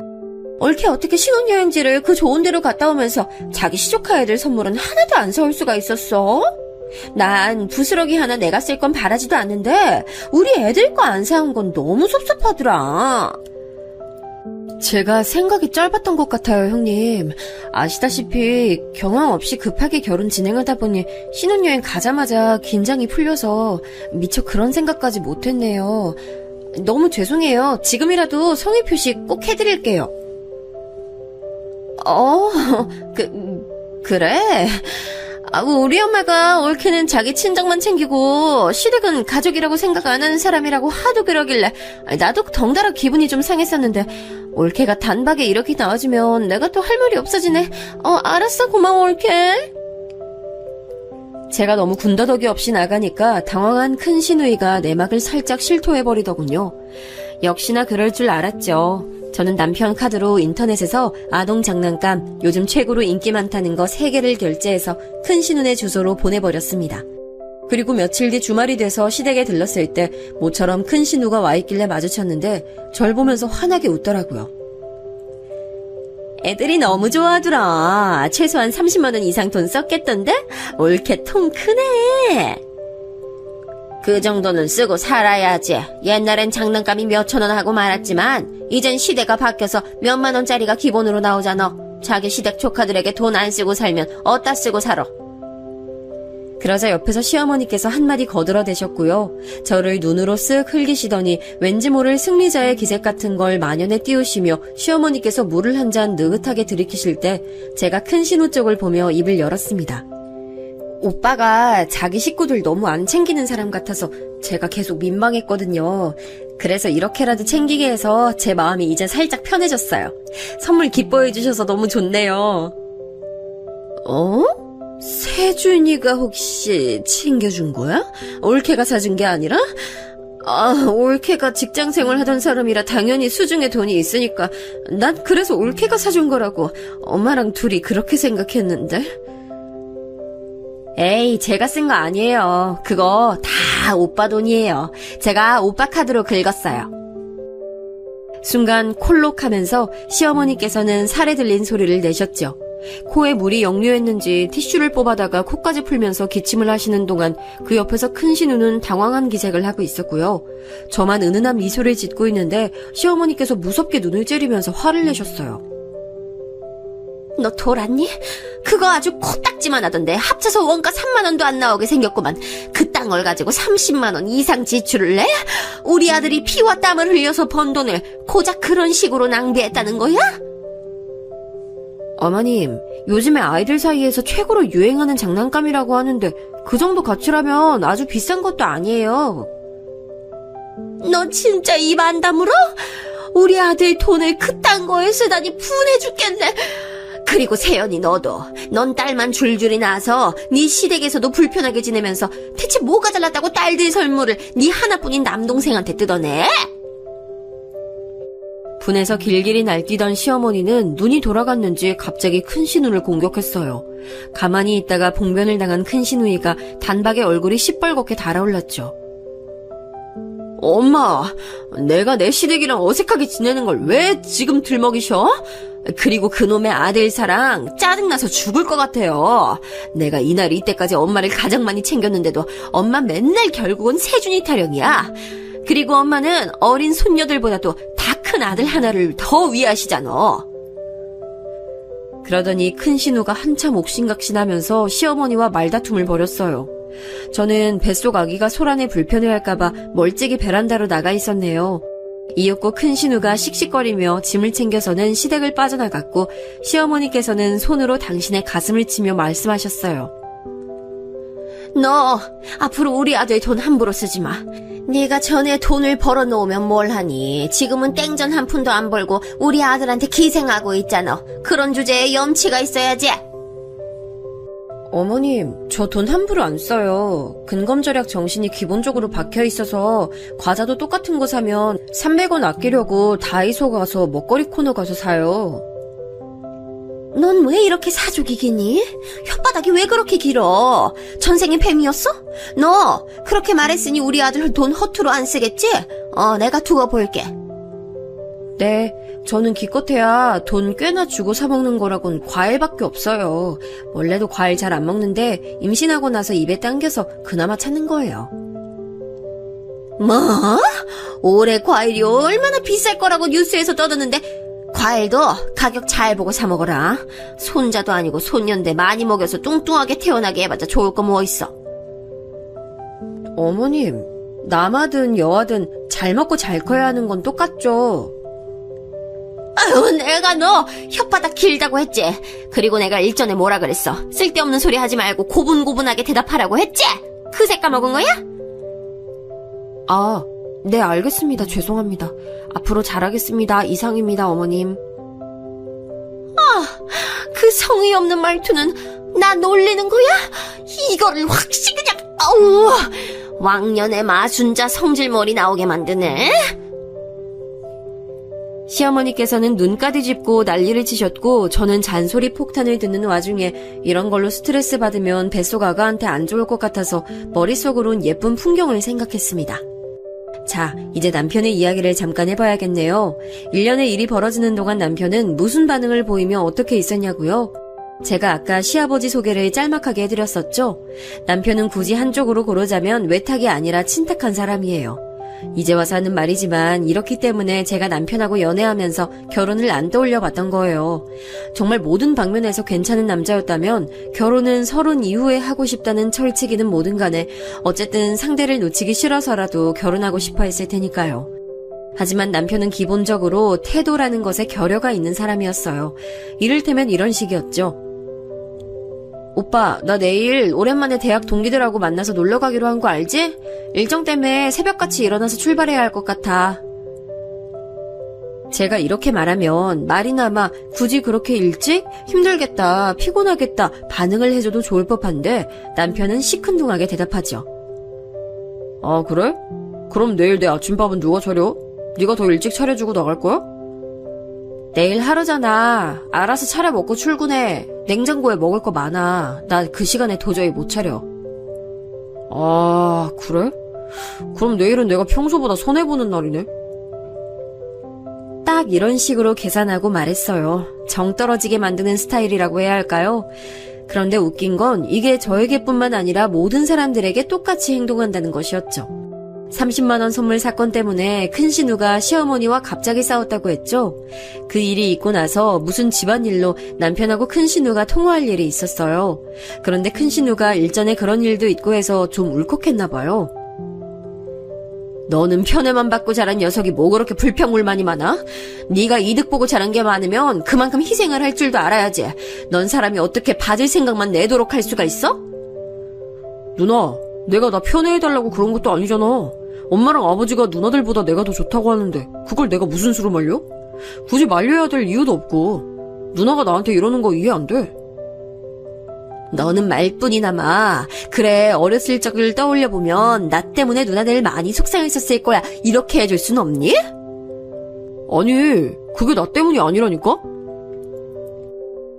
올케 어떻게 신혼여행지를 그 좋은 데로 갔다 오면서 자기 시조카 애들 선물은 하나도 안 사올 수가 있었어? 난 부스러기 하나 내가 쓸 건 바라지도 않는데 우리 애들 거 안 사온 건 너무 섭섭하더라. 제가 생각이 짧았던 것 같아요, 형님. 아시다시피 경황 없이 급하게 결혼 진행하다 보니 신혼여행 가자마자 긴장이 풀려서 미처 그런 생각까지 못했네요. 너무 죄송해요. 지금이라도 성의 표시 꼭 해드릴게요. 그래? 우리 엄마가 올케는 자기 친정만 챙기고 시댁은 가족이라고 생각 안 하는 사람이라고 하도 그러길래 나도 덩달아 기분이 좀 상했었는데 올케가 단박에 이렇게 나와주면 내가 또 할 말이 없어지네. 알았어, 고마워 올케. 제가 너무 군더더기 없이 나가니까 당황한 큰 시누이가 내막을 살짝 실토해버리더군요. 역시나 그럴 줄 알았죠. 저는 남편 카드로 인터넷에서 아동 장난감 요즘 최고로 인기 많다는 거 3개를 결제해서 큰 시누네 주소로 보내버렸습니다. 그리고 며칠 뒤 주말이 돼서 시댁에 들렀을 때 모처럼 큰 시누가 와있길래 마주쳤는데 절 보면서 환하게 웃더라고요. 애들이 너무 좋아하더라. 최소한 30만 원 이상 돈 썼겠던데? 올케 통 크네. 그 정도는 쓰고 살아야지. 옛날엔 장난감이 몇천 원 하고 말았지만 이젠 시대가 바뀌어서 몇만 원짜리가 기본으로 나오잖아. 자기 시댁 조카들에게 돈 안 쓰고 살면 어디다 쓰고 살아. 그러자 옆에서 시어머니께서 한마디 거들어대셨고요. 저를 눈으로 쓱 흘기시더니 왠지 모를 승리자의 기색 같은 걸 만연에 띄우시며 시어머니께서 물을 한 잔 느긋하게 들이키실 때 제가 큰 신우 쪽을 보며 입을 열었습니다. 오빠가 자기 식구들 너무 안 챙기는 사람 같아서 제가 계속 민망했거든요. 그래서 이렇게라도 챙기게 해서 제 마음이 이제 살짝 편해졌어요. 선물 기뻐해 주셔서 너무 좋네요. 세준이가 혹시 챙겨준 거야? 올케가 사준 게 아니라? 올케가 직장생활 하던 사람이라 당연히 수중에 돈이 있으니까 난 그래서 올케가 사준 거라고 엄마랑 둘이 그렇게 생각했는데. 에이, 제가 쓴 거 아니에요. 그거 다 오빠 돈이에요. 제가 오빠 카드로 긁었어요. 순간 콜록하면서 시어머니께서는 살에 들린 소리를 내셨죠. 코에 물이 역류했는지 티슈를 뽑아다가 코까지 풀면서 기침을 하시는 동안 그 옆에서 큰 신우는 당황한 기색을 하고 있었고요. 저만 은은한 미소를 짓고 있는데 시어머니께서 무섭게 눈을 째리면서 화를 내셨어요. 너 돌았니? 그거 아주 코딱지만 하던데 합쳐서 원가 3만 원도 안 나오게 생겼구만. 그 땅을 가지고 30만 원 이상 지출을 해? 우리 아들이 피와 땀을 흘려서 번 돈을 고작 그런 식으로 낭비했다는 거야? 어머님, 요즘에 아이들 사이에서 최고로 유행하는 장난감이라고 하는데 그 정도 가치라면 아주 비싼 것도 아니에요. 너 진짜 입 안 다물어? 우리 아들 돈을 그딴 거에 쓰다니 분해 죽겠네. 그리고 세연이 너도 넌 딸만 줄줄이 낳아서 네 시댁에서도 불편하게 지내면서 대체 뭐가 잘났다고 딸들 선물을 네 하나뿐인 남동생한테 뜯어내? 분해서 길길이 날뛰던 시어머니는 눈이 돌아갔는지 갑자기 큰 시누를 공격했어요. 가만히 있다가 봉변을 당한 큰 시누이가 단박에 얼굴이 시뻘겋게 달아올랐죠. 엄마, 내가 내 시댁이랑 어색하게 지내는 걸 왜 지금 들먹이셔? 그리고 그놈의 아들 사랑 짜증나서 죽을 것 같아요. 내가 이날 이때까지 엄마를 가장 많이 챙겼는데도 엄마 맨날 결국은 세준이 타령이야. 그리고 엄마는 어린 손녀들보다도 다 큰 아들 하나를 더 위하시잖아. 그러더니 큰 신우가 한참 옥신각신하면서 시어머니와 말다툼을 벌였어요. 저는 뱃속 아기가 소란에 불편해할까봐 멀찍이 베란다로 나가 있었네요. 이윽고 큰 신우가 씩씩거리며 짐을 챙겨서는 시댁을 빠져나갔고 시어머니께서는 손으로 당신의 가슴을 치며 말씀하셨어요. 너 앞으로 우리 아들 돈 함부로 쓰지 마. 네가 전에 돈을 벌어놓으면 뭘 하니. 지금은 땡전 한 푼도 안 벌고 우리 아들한테 기생하고 있잖아. 그런 주제에 염치가 있어야지. 어머님, 저 돈 함부로 안 써요. 근검절약 정신이 기본적으로 박혀있어서 과자도 똑같은 거 사면 300원 아끼려고 다이소 가서 먹거리 코너 가서 사요. 넌 왜 이렇게 사족이기니? 혓바닥이 왜 그렇게 길어? 전생에 뱀이었어? 너 그렇게 말했으니 우리 아들 돈 허투루 안 쓰겠지? 내가 두고 볼게. 네, 저는 기껏해야 돈 꽤나 주고 사 먹는 거라곤 과일밖에 없어요. 원래도 과일 잘 안 먹는데 임신하고 나서 입에 당겨서 그나마 찾는 거예요. 뭐? 올해 과일이 얼마나 비쌀 거라고 뉴스에서 떠드는데 과일도 가격 잘 보고 사 먹어라. 손자도 아니고 손녀인데 많이 먹여서 뚱뚱하게 태어나게 해봤자 좋을 거 뭐 있어. 어머님, 남하든 여하든 잘 먹고 잘 커야 하는 건 똑같죠. 아유, 내가 너 혓바닥 길다고 했지. 그리고 내가 일전에 뭐라 그랬어. 쓸데없는 소리 하지 말고 고분고분하게 대답하라고 했지. 그새 까먹은 거야? 아, 네, 알겠습니다. 죄송합니다. 앞으로 잘하겠습니다. 이상입니다, 어머님. 그 성의 없는 말투는 나 놀리는 거야? 이거를 확실히 그냥 아우, 왕년의 마순자 성질머리 나오게 만드네. 시어머니께서는 눈까지 짚고 난리를 치셨고 저는 잔소리 폭탄을 듣는 와중에 이런 걸로 스트레스 받으면 뱃속 아가한테 안 좋을 것 같아서 머릿속으론 예쁜 풍경을 생각했습니다. 자, 이제 남편의 이야기를 잠깐 해봐야겠네요. 1년의 일이 벌어지는 동안 남편은 무슨 반응을 보이며 어떻게 있었냐고요? 제가 아까 시아버지 소개를 짤막하게 해드렸었죠? 남편은 굳이 한쪽으로 고르자면 외탁이 아니라 친탁한 사람이에요. 이제 와서 하는 말이지만 이렇기 때문에 제가 남편하고 연애하면서 결혼을 안 떠올려 봤던 거예요. 정말 모든 방면에서 괜찮은 남자였다면 결혼은 30 이후에 하고 싶다는 철칙이든 뭐든 간에 어쨌든 상대를 놓치기 싫어서라도 결혼하고 싶어 했을 테니까요. 하지만 남편은 기본적으로 태도라는 것에 결여가 있는 사람이었어요. 이를테면 이런 식이었죠. 오빠, 나 내일 오랜만에 대학 동기들하고 만나서 놀러 가기로 한 거 알지? 일정 때문에 새벽같이 일어나서 출발해야 할 것 같아. 제가 이렇게 말하면 말이나마 굳이 그렇게 일찍? 힘들겠다, 피곤하겠다 반응을 해줘도 좋을 법한데 남편은 시큰둥하게 대답하죠. 아, 그래? 그럼 내일 내 아침밥은 누가 차려? 네가 더 일찍 차려주고 나갈 거야? 내일 하루잖아. 알아서 차려 먹고 출근해. 냉장고에 먹을 거 많아. 나 그 시간에 도저히 못 차려. 아, 그래? 그럼 내일은 내가 평소보다 손해보는 날이네? 딱 이런 식으로 계산하고 말했어요. 정 떨어지게 만드는 스타일이라고 해야 할까요? 그런데 웃긴 건 이게 저에게뿐만 아니라 모든 사람들에게 똑같이 행동한다는 것이었죠. 30만 원 선물 사건 때문에 큰신우가 시어머니와 갑자기 싸웠다고 했죠. 그 일이 있고 나서 무슨 집안일로 남편하고 큰신우가 통화할 일이 있었어요. 그런데 큰신우가 일전에 그런 일도 있고 해서 좀 울컥했나 봐요. 너는 편애만 받고 자란 녀석이 뭐 그렇게 불평불만이 많아? 네가 이득 보고 자란 게 많으면 그만큼 희생을 할 줄도 알아야지. 넌 사람이 어떻게 받을 생각만 내도록 할 수가 있어? 누나, 내가 나 편애해달라고 그런 것도 아니잖아. 엄마랑 아버지가 누나들보다 내가 더 좋다고 하는데 그걸 내가 무슨 수로 말려? 굳이 말려야 될 이유도 없고. 누나가 나한테 이러는 거 이해 안 돼. 너는 말뿐이나마. 그래, 어렸을 적을 떠올려보면 나 때문에 누나들 많이 속상했었을 거야. 이렇게 해줄 순 없니? 아니, 그게 나 때문이 아니라니까?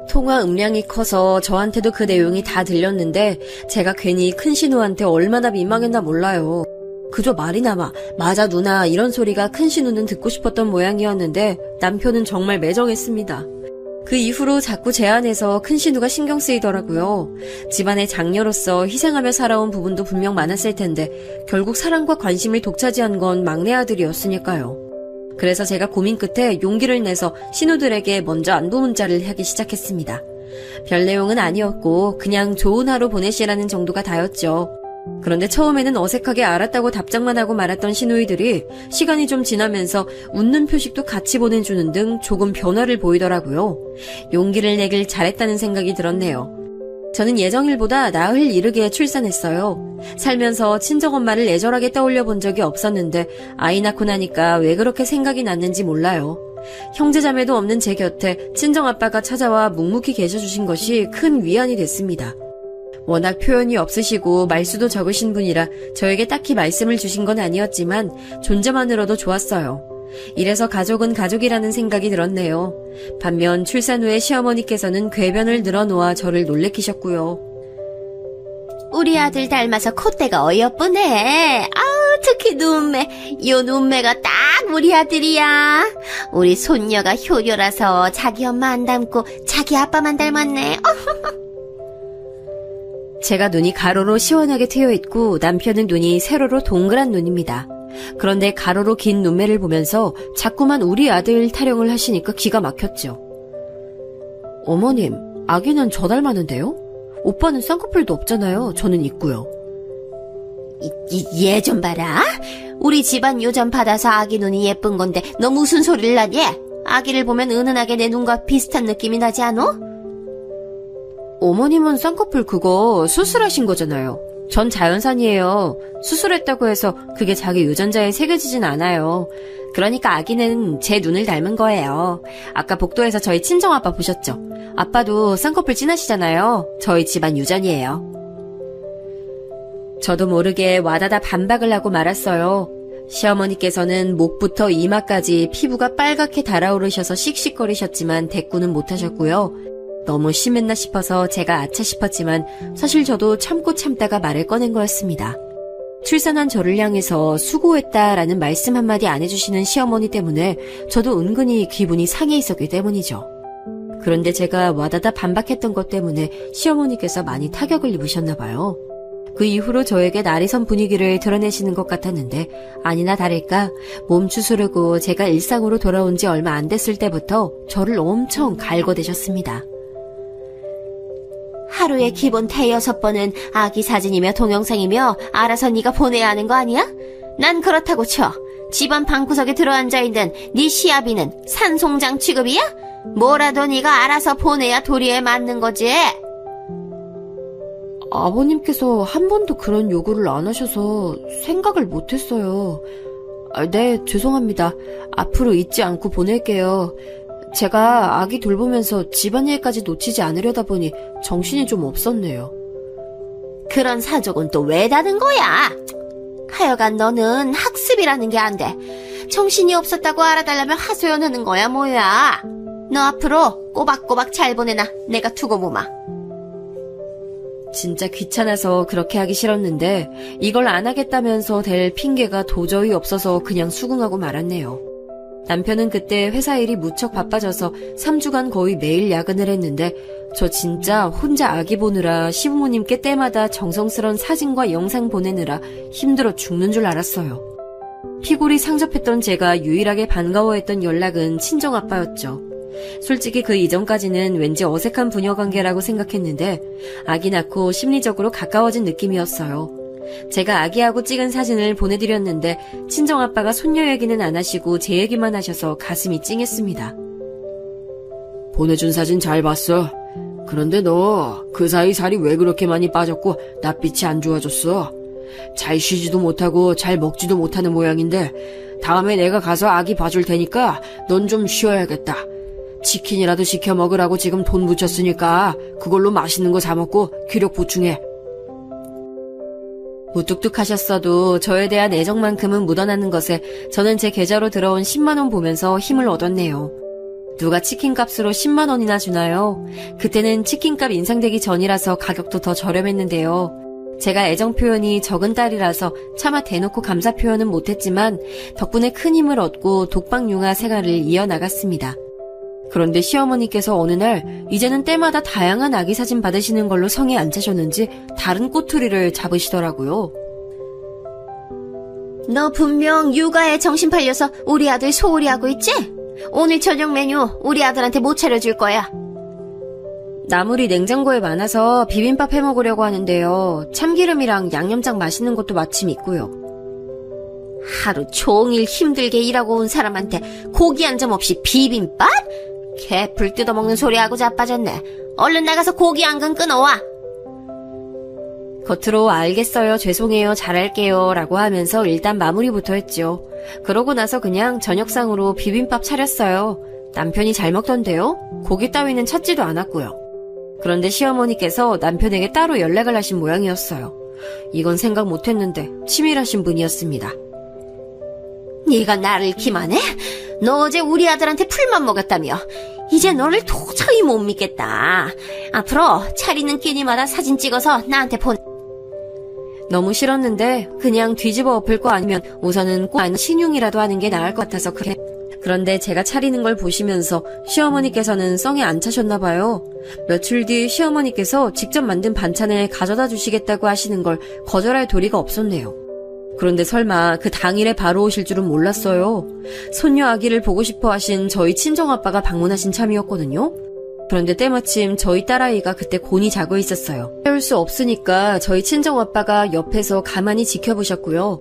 통화 음량이 커서 저한테도 그 내용이 다 들렸는데 제가 괜히 큰신우한테 얼마나 민망했나 몰라요. 그저 말이나마 맞아 누나 이런 소리가 큰신우는 듣고 싶었던 모양이었는데 남편은 정말 매정했습니다. 그 이후로 자꾸 제 안에서 큰신우가 신경 쓰이더라고요. 집안의 장녀로서 희생하며 살아온 부분도 분명 많았을 텐데 결국 사랑과 관심을 독차지한 건 막내 아들이었으니까요. 그래서 제가 고민 끝에 용기를 내서 신우들에게 먼저 안부 문자를 하기 시작했습니다. 별 내용은 아니었고 그냥 좋은 하루 보내시라는 정도가 다였죠. 그런데 처음에는 어색하게 알았다고 답장만 하고 말았던 시누이들이 시간이 좀 지나면서 웃는 표식도 같이 보내주는 등 조금 변화를 보이더라고요. 용기를 내길 잘했다는 생각이 들었네요. 저는 예정일보다 나흘 이르게 출산했어요. 살면서 친정엄마를 애절하게 떠올려 본 적이 없었는데 아이 낳고 나니까 왜 그렇게 생각이 났는지 몰라요. 형제자매도 없는 제 곁에 친정아빠가 찾아와 묵묵히 계셔주신 것이 큰 위안이 됐습니다. 워낙 표현이 없으시고 말수도 적으신 분이라 저에게 딱히 말씀을 주신 건 아니었지만 존재만으로도 좋았어요. 이래서 가족은 가족이라는 생각이 들었네요. 반면 출산 후에 시어머니께서는 궤변을 늘어놓아 저를 놀래키셨고요. 우리 아들 닮아서 콧대가 어여쁘네. 아우, 특히 눈매, 요 눈매가 딱 우리 아들이야. 우리 손녀가 효녀라서 자기 엄마 안 닮고 자기 아빠만 닮았네. 제가 눈이 가로로 시원하게 트여 있고 남편은 눈이 세로로 동그란 눈입니다. 그런데 가로로 긴 눈매를 보면서 자꾸만 우리 아들 타령을 하시니까 기가 막혔죠. 어머님, 아기는 저 닮았는데요? 오빠는 쌍꺼풀도 없잖아요. 저는 있고요. 얘 좀 봐라. 우리 집안 유전 받아서 아기 눈이 예쁜 건데 너 무슨 소리를 하니? 아기를 보면 은은하게 내 눈과 비슷한 느낌이 나지 않아? 어머님은 쌍꺼풀 그거 수술하신 거잖아요. 전 자연산이에요. 수술했다고 해서 그게 자기 유전자에 새겨지진 않아요. 그러니까 아기는 제 눈을 닮은 거예요. 아까 복도에서 저희 친정아빠 보셨죠? 아빠도 쌍꺼풀 진하시잖아요. 저희 집안 유전이에요. 저도 모르게 와다다 반박을 하고 말았어요. 시어머니께서는 목부터 이마까지 피부가 빨갛게 달아오르셔서 씩씩거리셨지만 대꾸는 못하셨고요. 너무 심했나 싶어서 제가 아차 싶었지만 사실 저도 참고 참다가 말을 꺼낸 거였습니다. 출산한 저를 향해서 수고했다라는 말씀 한마디 안 해주시는 시어머니 때문에 저도 은근히 기분이 상해 있었기 때문이죠. 그런데 제가 와다다 반박했던 것 때문에 시어머니께서 많이 타격을 입으셨나 봐요. 그 이후로 저에게 날이 선 분위기를 드러내시는 것 같았는데 아니나 다를까 몸 추스르고 제가 일상으로 돌아온 지 얼마 안 됐을 때부터 저를 엄청 갈궈대셨습니다. 하루에 기본 5-6번은 아기 사진이며 동영상이며 알아서 네가 보내야 하는 거 아니야? 난 그렇다고 쳐. 집안 방구석에 들어앉아있는 네 시아비는 산송장 취급이야? 뭐라도 네가 알아서 보내야 도리에 맞는 거지. 아버님께서 한 번도 그런 요구를 안 하셔서 생각을 못했어요. 네, 죄송합니다. 앞으로 잊지 않고 보낼게요. 제가 아기 돌보면서 집안일까지 놓치지 않으려다 보니 정신이 좀 없었네요. 그런 사족은 또 왜 다는 거야? 하여간 너는 학습이라는 게 안 돼. 정신이 없었다고 알아달라면 하소연하는 거야 뭐야. 너 앞으로 꼬박꼬박 잘 보내놔. 내가 두고 보마. 진짜 귀찮아서 그렇게 하기 싫었는데 이걸 안 하겠다면서 댈 핑계가 도저히 없어서 그냥 수긍하고 말았네요. 남편은 그때 회사 일이 무척 바빠져서 3주간 거의 매일 야근을 했는데 저 진짜 혼자 아기 보느라 시부모님께 때마다 정성스런 사진과 영상 보내느라 힘들어 죽는 줄 알았어요. 피골이 상접했던 제가 유일하게 반가워했던 연락은 친정아빠였죠. 솔직히 그 이전까지는 왠지 어색한 부녀관계라고 생각했는데 아기 낳고 심리적으로 가까워진 느낌이었어요. 제가 아기하고 찍은 사진을 보내드렸는데 친정아빠가 손녀 얘기는 안 하시고 제 얘기만 하셔서 가슴이 찡했습니다. 보내준 사진 잘 봤어. 그런데 너 그 사이 살이 왜 그렇게 많이 빠졌고 낯빛이 안 좋아졌어? 잘 쉬지도 못하고 잘 먹지도 못하는 모양인데 다음에 내가 가서 아기 봐줄 테니까 넌 좀 쉬어야겠다. 치킨이라도 시켜 먹으라고 지금 돈 붙였으니까 그걸로 맛있는 거 사 먹고 기력 보충해. 무뚝뚝하셨어도 저에 대한 애정만큼은 묻어나는 것에 저는 제 계좌로 들어온 10만 원 보면서 힘을 얻었네요. 누가 치킨값으로 10만 원이나 주나요? 그때는 치킨값 인상되기 전이라서 가격도 더 저렴했는데요. 제가 애정 표현이 적은 딸이라서 차마 대놓고 감사 표현은 못했지만 덕분에 큰 힘을 얻고 독박융아 생활을 이어나갔습니다. 그런데 시어머니께서 어느 날 이제는 때마다 다양한 아기 사진 받으시는 걸로 성에 안 차셨는지 다른 꼬투리를 잡으시더라고요. 너 분명 육아에 정신 팔려서 우리 아들 소홀히 하고 있지? 오늘 저녁 메뉴 우리 아들한테 못 차려줄 거야. 나물이 냉장고에 많아서 비빔밥 해먹으려고 하는데요. 참기름이랑 양념장 맛있는 것도 마침 있고요. 하루 종일 힘들게 일하고 온 사람한테 고기 한 점 없이 비빔밥? 개풀 뜯어먹는 소리하고 자빠졌네. 얼른 나가서 고기 한 근 끊어와. 겉으로 알겠어요, 죄송해요, 잘할게요 라고 하면서 일단 마무리부터 했죠. 그러고 나서 그냥 저녁상으로 비빔밥 차렸어요. 남편이 잘 먹던데요? 고기 따위는 찾지도 않았고요. 그런데 시어머니께서 남편에게 따로 연락을 하신 모양이었어요. 이건 생각 못했는데 치밀하신 분이었습니다. 네가 나를 기만해? 너 어제 우리 아들한테 풀만 먹였다며. 이제 너를 도저히 못 믿겠다. 앞으로 차리는 끼니마다 사진 찍어서 나한테 보내. 너무 싫었는데 그냥 뒤집어 엎을 거 아니면 우선은 꼭 신용이라도 하는 게 나을 것 같아서 그래. 그런데 제가 차리는 걸 보시면서 시어머니께서는 썽에 안 차셨나 봐요. 며칠 뒤 시어머니께서 직접 만든 반찬을 가져다 주시겠다고 하시는 걸 거절할 도리가 없었네요. 그런데 설마 그 당일에 바로 오실 줄은 몰랐어요. 손녀 아기를 보고 싶어 하신 저희 친정아빠가 방문하신 참이었거든요. 그런데 때마침 저희 딸아이가 그때 곤히 자고 있었어요. 해올 수 없으니까 저희 친정아빠가 옆에서 가만히 지켜보셨고요.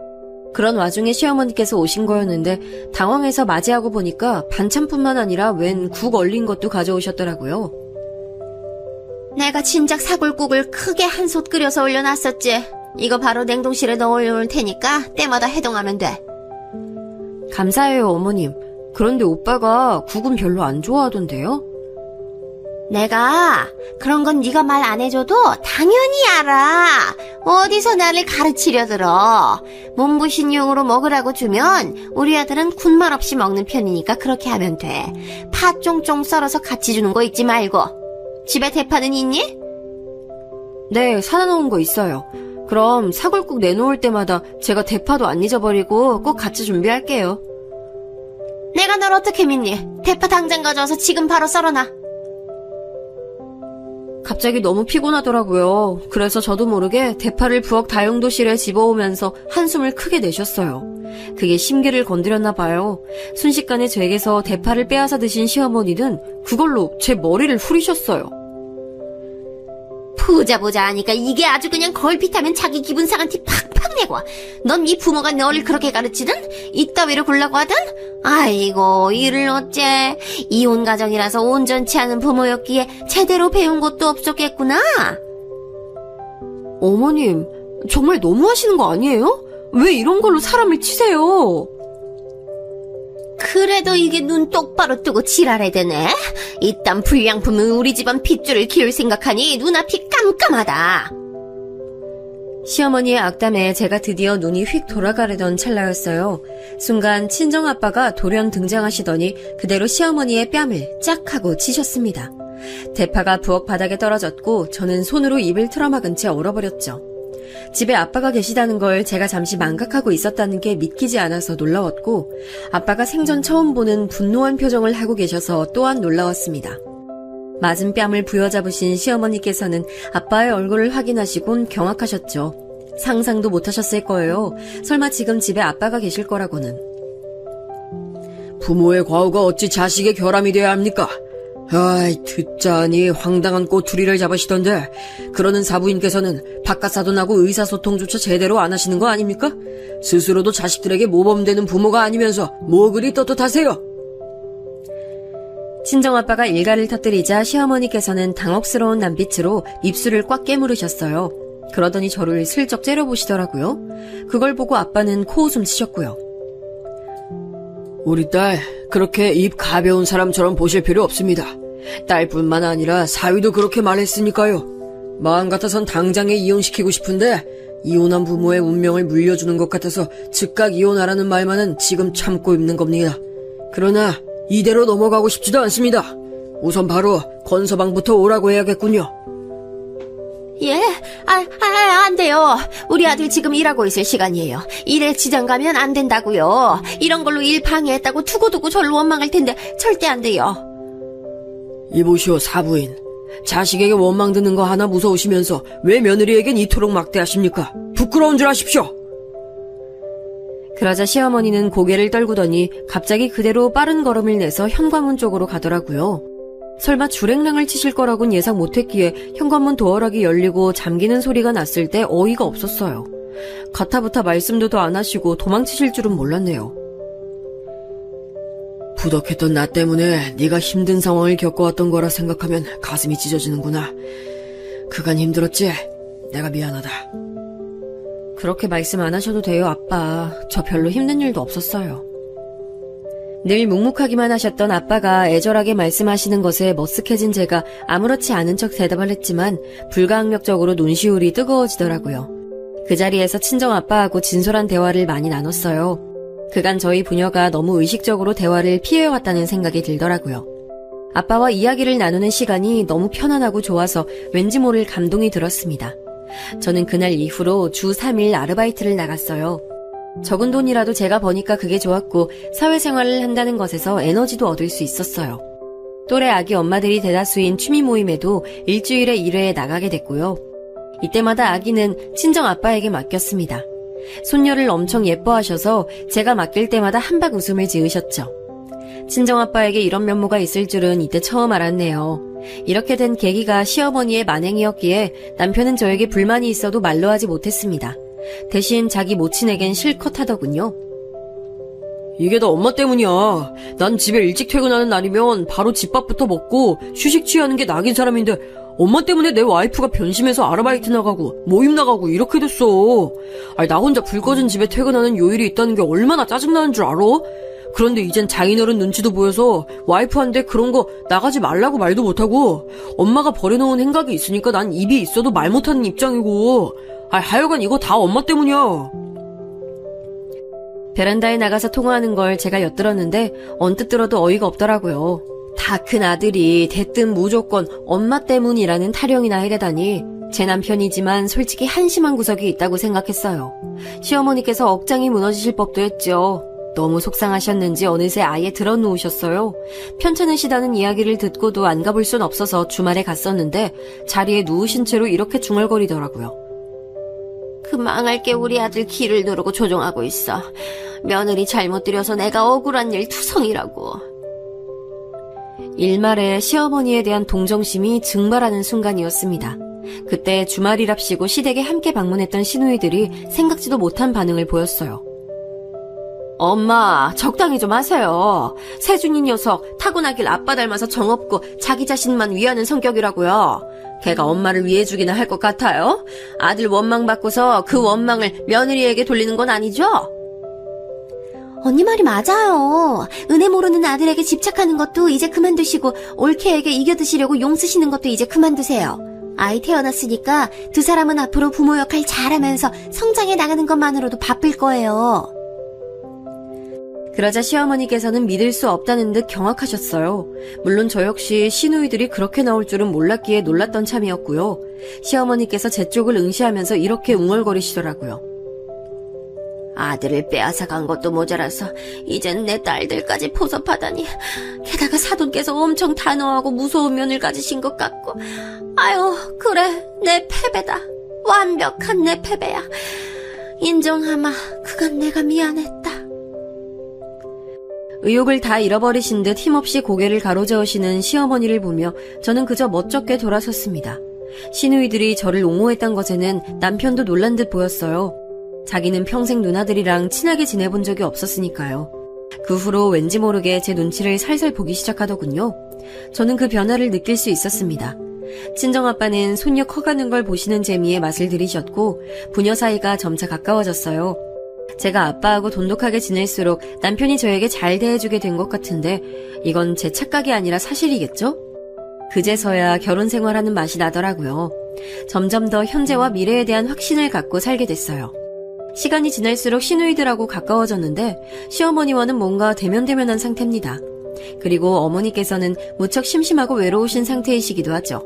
그런 와중에 시어머니께서 오신 거였는데 당황해서 맞이하고 보니까 반찬뿐만 아니라 웬 국 얼린 것도 가져오셨더라고요. 내가 진작 사골국을 크게 한 솥 끓여서 올려놨었지. 이거 바로 냉동실에 넣어 올려놓을 테니까 때마다 해동하면 돼. 감사해요, 어머님. 그런데 오빠가 국은 별로 안 좋아하던데요? 내가 그런 건 네가 말 안 해줘도 당연히 알아. 어디서 나를 가르치려 들어. 몸부신용으로 먹으라고 주면 우리 아들은 군말 없이 먹는 편이니까 그렇게 하면 돼. 파 쫑쫑 썰어서 같이 주는 거 잊지 말고. 집에 대파는 있니? 네, 사다 놓은 거 있어요. 그럼 사골국 내놓을 때마다 제가 대파도 안 잊어버리고 꼭 같이 준비할게요. 내가 널 어떻게 믿니? 대파 당장 가져와서 지금 바로 썰어놔. 갑자기 너무 피곤하더라고요. 그래서 저도 모르게 대파를 부엌 다용도실에 집어오면서 한숨을 크게 내셨어요. 그게 심기를 건드렸나 봐요. 순식간에 제게서 대파를 빼앗아 드신 시어머니는 그걸로 제 머리를 후리셨어요. 보자 하니까 이게 아주 그냥 걸핏하면 자기 기분 상한 티 팍팍 내고. 넌 네 부모가 너를 그렇게 가르치든 이따위로 굴라고 하든. 아이고 이를 어째. 이혼 가정이라서 온전치 않은 부모였기에 제대로 배운 것도 없었겠구나. 어머님, 정말 너무하시는 거 아니에요? 왜 이런 걸로 사람을 치세요? 그래도 이게 눈 똑바로 뜨고 지랄해대네. 이딴 불량품은 우리 집안 핏줄을 키울 생각하니 눈앞이 깜깜하다. 시어머니의 악담에 제가 드디어 눈이 휙 돌아가려던 찰나였어요. 순간 친정아빠가 돌연 등장하시더니 그대로 시어머니의 뺨을 짝 하고 치셨습니다. 대파가 부엌 바닥에 떨어졌고 저는 손으로 입을 틀어막은 채 얼어버렸죠. 집에 아빠가 계시다는 걸 제가 잠시 망각하고 있었다는 게 믿기지 않아서 놀라웠고 아빠가 생전 처음 보는 분노한 표정을 하고 계셔서 또한 놀라웠습니다. 맞은 뺨을 부여잡으신 시어머니께서는 아빠의 얼굴을 확인하시곤 경악하셨죠. 상상도 못하셨을 거예요. 설마 지금 집에 아빠가 계실 거라고는. 부모의 과오가 어찌 자식의 결함이 돼야 합니까? 아이, 듣자니 황당한 꼬투리를 잡으시던데 그러는 사부인께서는 바깥사돈하고 의사소통조차 제대로 안 하시는 거 아닙니까? 스스로도 자식들에게 모범되는 부모가 아니면서 뭐 그리 떳떳하세요? 친정아빠가 일가를 터뜨리자 시어머니께서는 당혹스러운 눈빛으로 입술을 꽉 깨물으셨어요. 그러더니 저를 슬쩍 째려보시더라고요. 그걸 보고 아빠는 코웃음 치셨고요. 우리 딸 그렇게 입 가벼운 사람처럼 보실 필요 없습니다. 딸뿐만 아니라 사위도 그렇게 말했으니까요. 마음 같아선 당장에 이혼시키고 싶은데 이혼한 부모의 운명을 물려주는 것 같아서 즉각 이혼하라는 말만은 지금 참고 있는 겁니다. 그러나 이대로 넘어가고 싶지도 않습니다. 우선 바로 건서방부터 오라고 해야겠군요. 예? 안 돼요. 우리 아들 지금 일하고 있을 시간이에요. 일에 지장 가면 안 된다고요. 이런 걸로 일 방해했다고 두고두고 저를 원망할 텐데 절대 안 돼요. 이보시오 사부인. 자식에게 원망 듣는 거 하나 무서우시면서 왜 며느리에겐 이토록 막대하십니까? 부끄러운 줄 아십시오. 그러자 시어머니는 고개를 떨구더니 갑자기 그대로 빠른 걸음을 내서 현관문 쪽으로 가더라고요. 설마 주랭랑을 치실 거라곤 예상 못했기에 현관문 도어락이 열리고 잠기는 소리가 났을 때 어이가 없었어요. 가타부타 말씀도 더 안 하시고 도망치실 줄은 몰랐네요. 부덕했던 나 때문에 네가 힘든 상황을 겪어왔던 거라 생각하면 가슴이 찢어지는구나. 그간 힘들었지? 내가 미안하다. 그렇게 말씀 안 하셔도 돼요, 아빠. 저 별로 힘든 일도 없었어요. 늘 묵묵하기만 하셨던 아빠가 애절하게 말씀하시는 것에 머쓱해진 제가 아무렇지 않은 척 대답을 했지만 불가항력적으로 눈시울이 뜨거워지더라고요. 그 자리에서 친정아빠하고 진솔한 대화를 많이 나눴어요. 그간 저희 부녀가 너무 의식적으로 대화를 피해왔다는 생각이 들더라고요. 아빠와 이야기를 나누는 시간이 너무 편안하고 좋아서 왠지 모를 감동이 들었습니다. 저는 그날 이후로 주 3일 아르바이트를 나갔어요. 적은 돈이라도 제가 버니까 그게 좋았고 사회생활을 한다는 것에서 에너지도 얻을 수 있었어요. 또래 아기 엄마들이 대다수인 취미 모임에도 일주일에 1회 나가게 됐고요. 이때마다 아기는 친정 아빠에게 맡겼습니다. 손녀를 엄청 예뻐하셔서 제가 맡길 때마다 한박 웃음을 지으셨죠. 친정아빠에게 이런 면모가 있을 줄은 이때 처음 알았네요. 이렇게 된 계기가 시어머니의 만행이었기에 남편은 저에게 불만이 있어도 말로 하지 못했습니다. 대신 자기 모친에겐 실컷 하더군요. 이게 다 엄마 때문이야. 난 집에 일찍 퇴근하는 날이면 바로 집밥부터 먹고 휴식 취하는 게 낙인 사람인데 엄마 때문에 내 와이프가 변심해서 아르바이트 나가고 모임 나가고 이렇게 됐어. 아니, 나 혼자 불 꺼진 집에 퇴근하는 요일이 있다는 게 얼마나 짜증나는 줄 알아? 그런데 이젠 장인어른 눈치도 보여서 와이프한테 그런 거 나가지 말라고 말도 못하고 엄마가 버려놓은 행각이 있으니까 난 입이 있어도 말 못하는 입장이고 하여간 이거 다 엄마 때문이야. 베란다에 나가서 통화하는 걸 제가 엿들었는데 언뜻 들어도 어이가 없더라고요. 다 큰 아들이 대뜸 무조건 엄마 때문이라는 타령이나 해대다니 제 남편이지만 솔직히 한심한 구석이 있다고 생각했어요. 시어머니께서 억장이 무너지실 법도 했죠. 너무 속상하셨는지 어느새 아예 들어누우셨어요. 편찮으시다는 이야기를 듣고도 안 가볼 순 없어서 주말에 갔었는데 자리에 누우신 채로 이렇게 중얼거리더라고요. 그 망할 게 우리 아들 기를 누르고 조종하고 있어. 며느리 잘못 들여서 내가 억울한 일 투성이라고. 일말에 시어머니에 대한 동정심이 증발하는 순간이었습니다. 그때 주말이랍시고 시댁에 함께 방문했던 시누이들이 생각지도 못한 반응을 보였어요. 엄마, 적당히 좀 하세요. 세준이 녀석 타고나길 아빠 닮아서 정없고 자기 자신만 위하는 성격이라고요. 걔가 엄마를 위해주기나 할 것 같아요? 아들 원망 받고서 그 원망을 며느리에게 돌리는 건 아니죠? 언니 말이 맞아요. 은혜 모르는 아들에게 집착하는 것도 이제 그만두시고 올케에게 이겨드시려고 용 쓰시는 것도 이제 그만두세요. 아이 태어났으니까 두 사람은 앞으로 부모 역할 잘하면서 성장해 나가는 것만으로도 바쁠 거예요. 그러자 시어머니께서는 믿을 수 없다는 듯 경악하셨어요. 물론 저 역시 시누이들이 그렇게 나올 줄은 몰랐기에 놀랐던 참이었고요. 시어머니께서 제 쪽을 응시하면서 이렇게 웅얼거리시더라고요. 아들을 빼앗아간 것도 모자라서 이젠 내 딸들까지 포섭하다니. 게다가 사돈께서 엄청 단호하고 무서운 면을 가지신 것 같고. 아유, 그래, 내 패배다. 완벽한 내 패배야. 인정하마. 그간 내가 미안했다. 의욕을 다 잃어버리신 듯 힘없이 고개를 가로저으시는 시어머니를 보며 저는 그저 멋쩍게 돌아섰습니다. 시누이들이 저를 옹호했던 것에는 남편도 놀란 듯 보였어요. 자기는 평생 누나들이랑 친하게 지내본 적이 없었으니까요. 그 후로 왠지 모르게 제 눈치를 살살 보기 시작하더군요. 저는 그 변화를 느낄 수 있었습니다. 친정아빠는 손녀 커가는 걸 보시는 재미에 맛을 들이셨고 부녀 사이가 점차 가까워졌어요. 제가 아빠하고 돈독하게 지낼수록 남편이 저에게 잘 대해주게 된 것 같은데 이건 제 착각이 아니라 사실이겠죠? 그제서야 결혼 생활하는 맛이 나더라고요. 점점 더 현재와 미래에 대한 확신을 갖고 살게 됐어요. 시간이 지날수록 시누이들하고 가까워졌는데 시어머니와는 뭔가 대면대면한 상태입니다. 그리고 어머니께서는 무척 심심하고 외로우신 상태이시기도 하죠.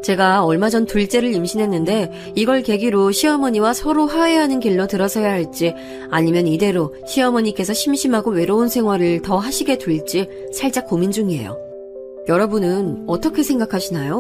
제가 얼마 전 둘째를 임신했는데 이걸 계기로 시어머니와 서로 화해하는 길로 들어서야 할지 아니면 이대로 시어머니께서 심심하고 외로운 생활을 더 하시게 될지 살짝 고민 중이에요. 여러분은 어떻게 생각하시나요?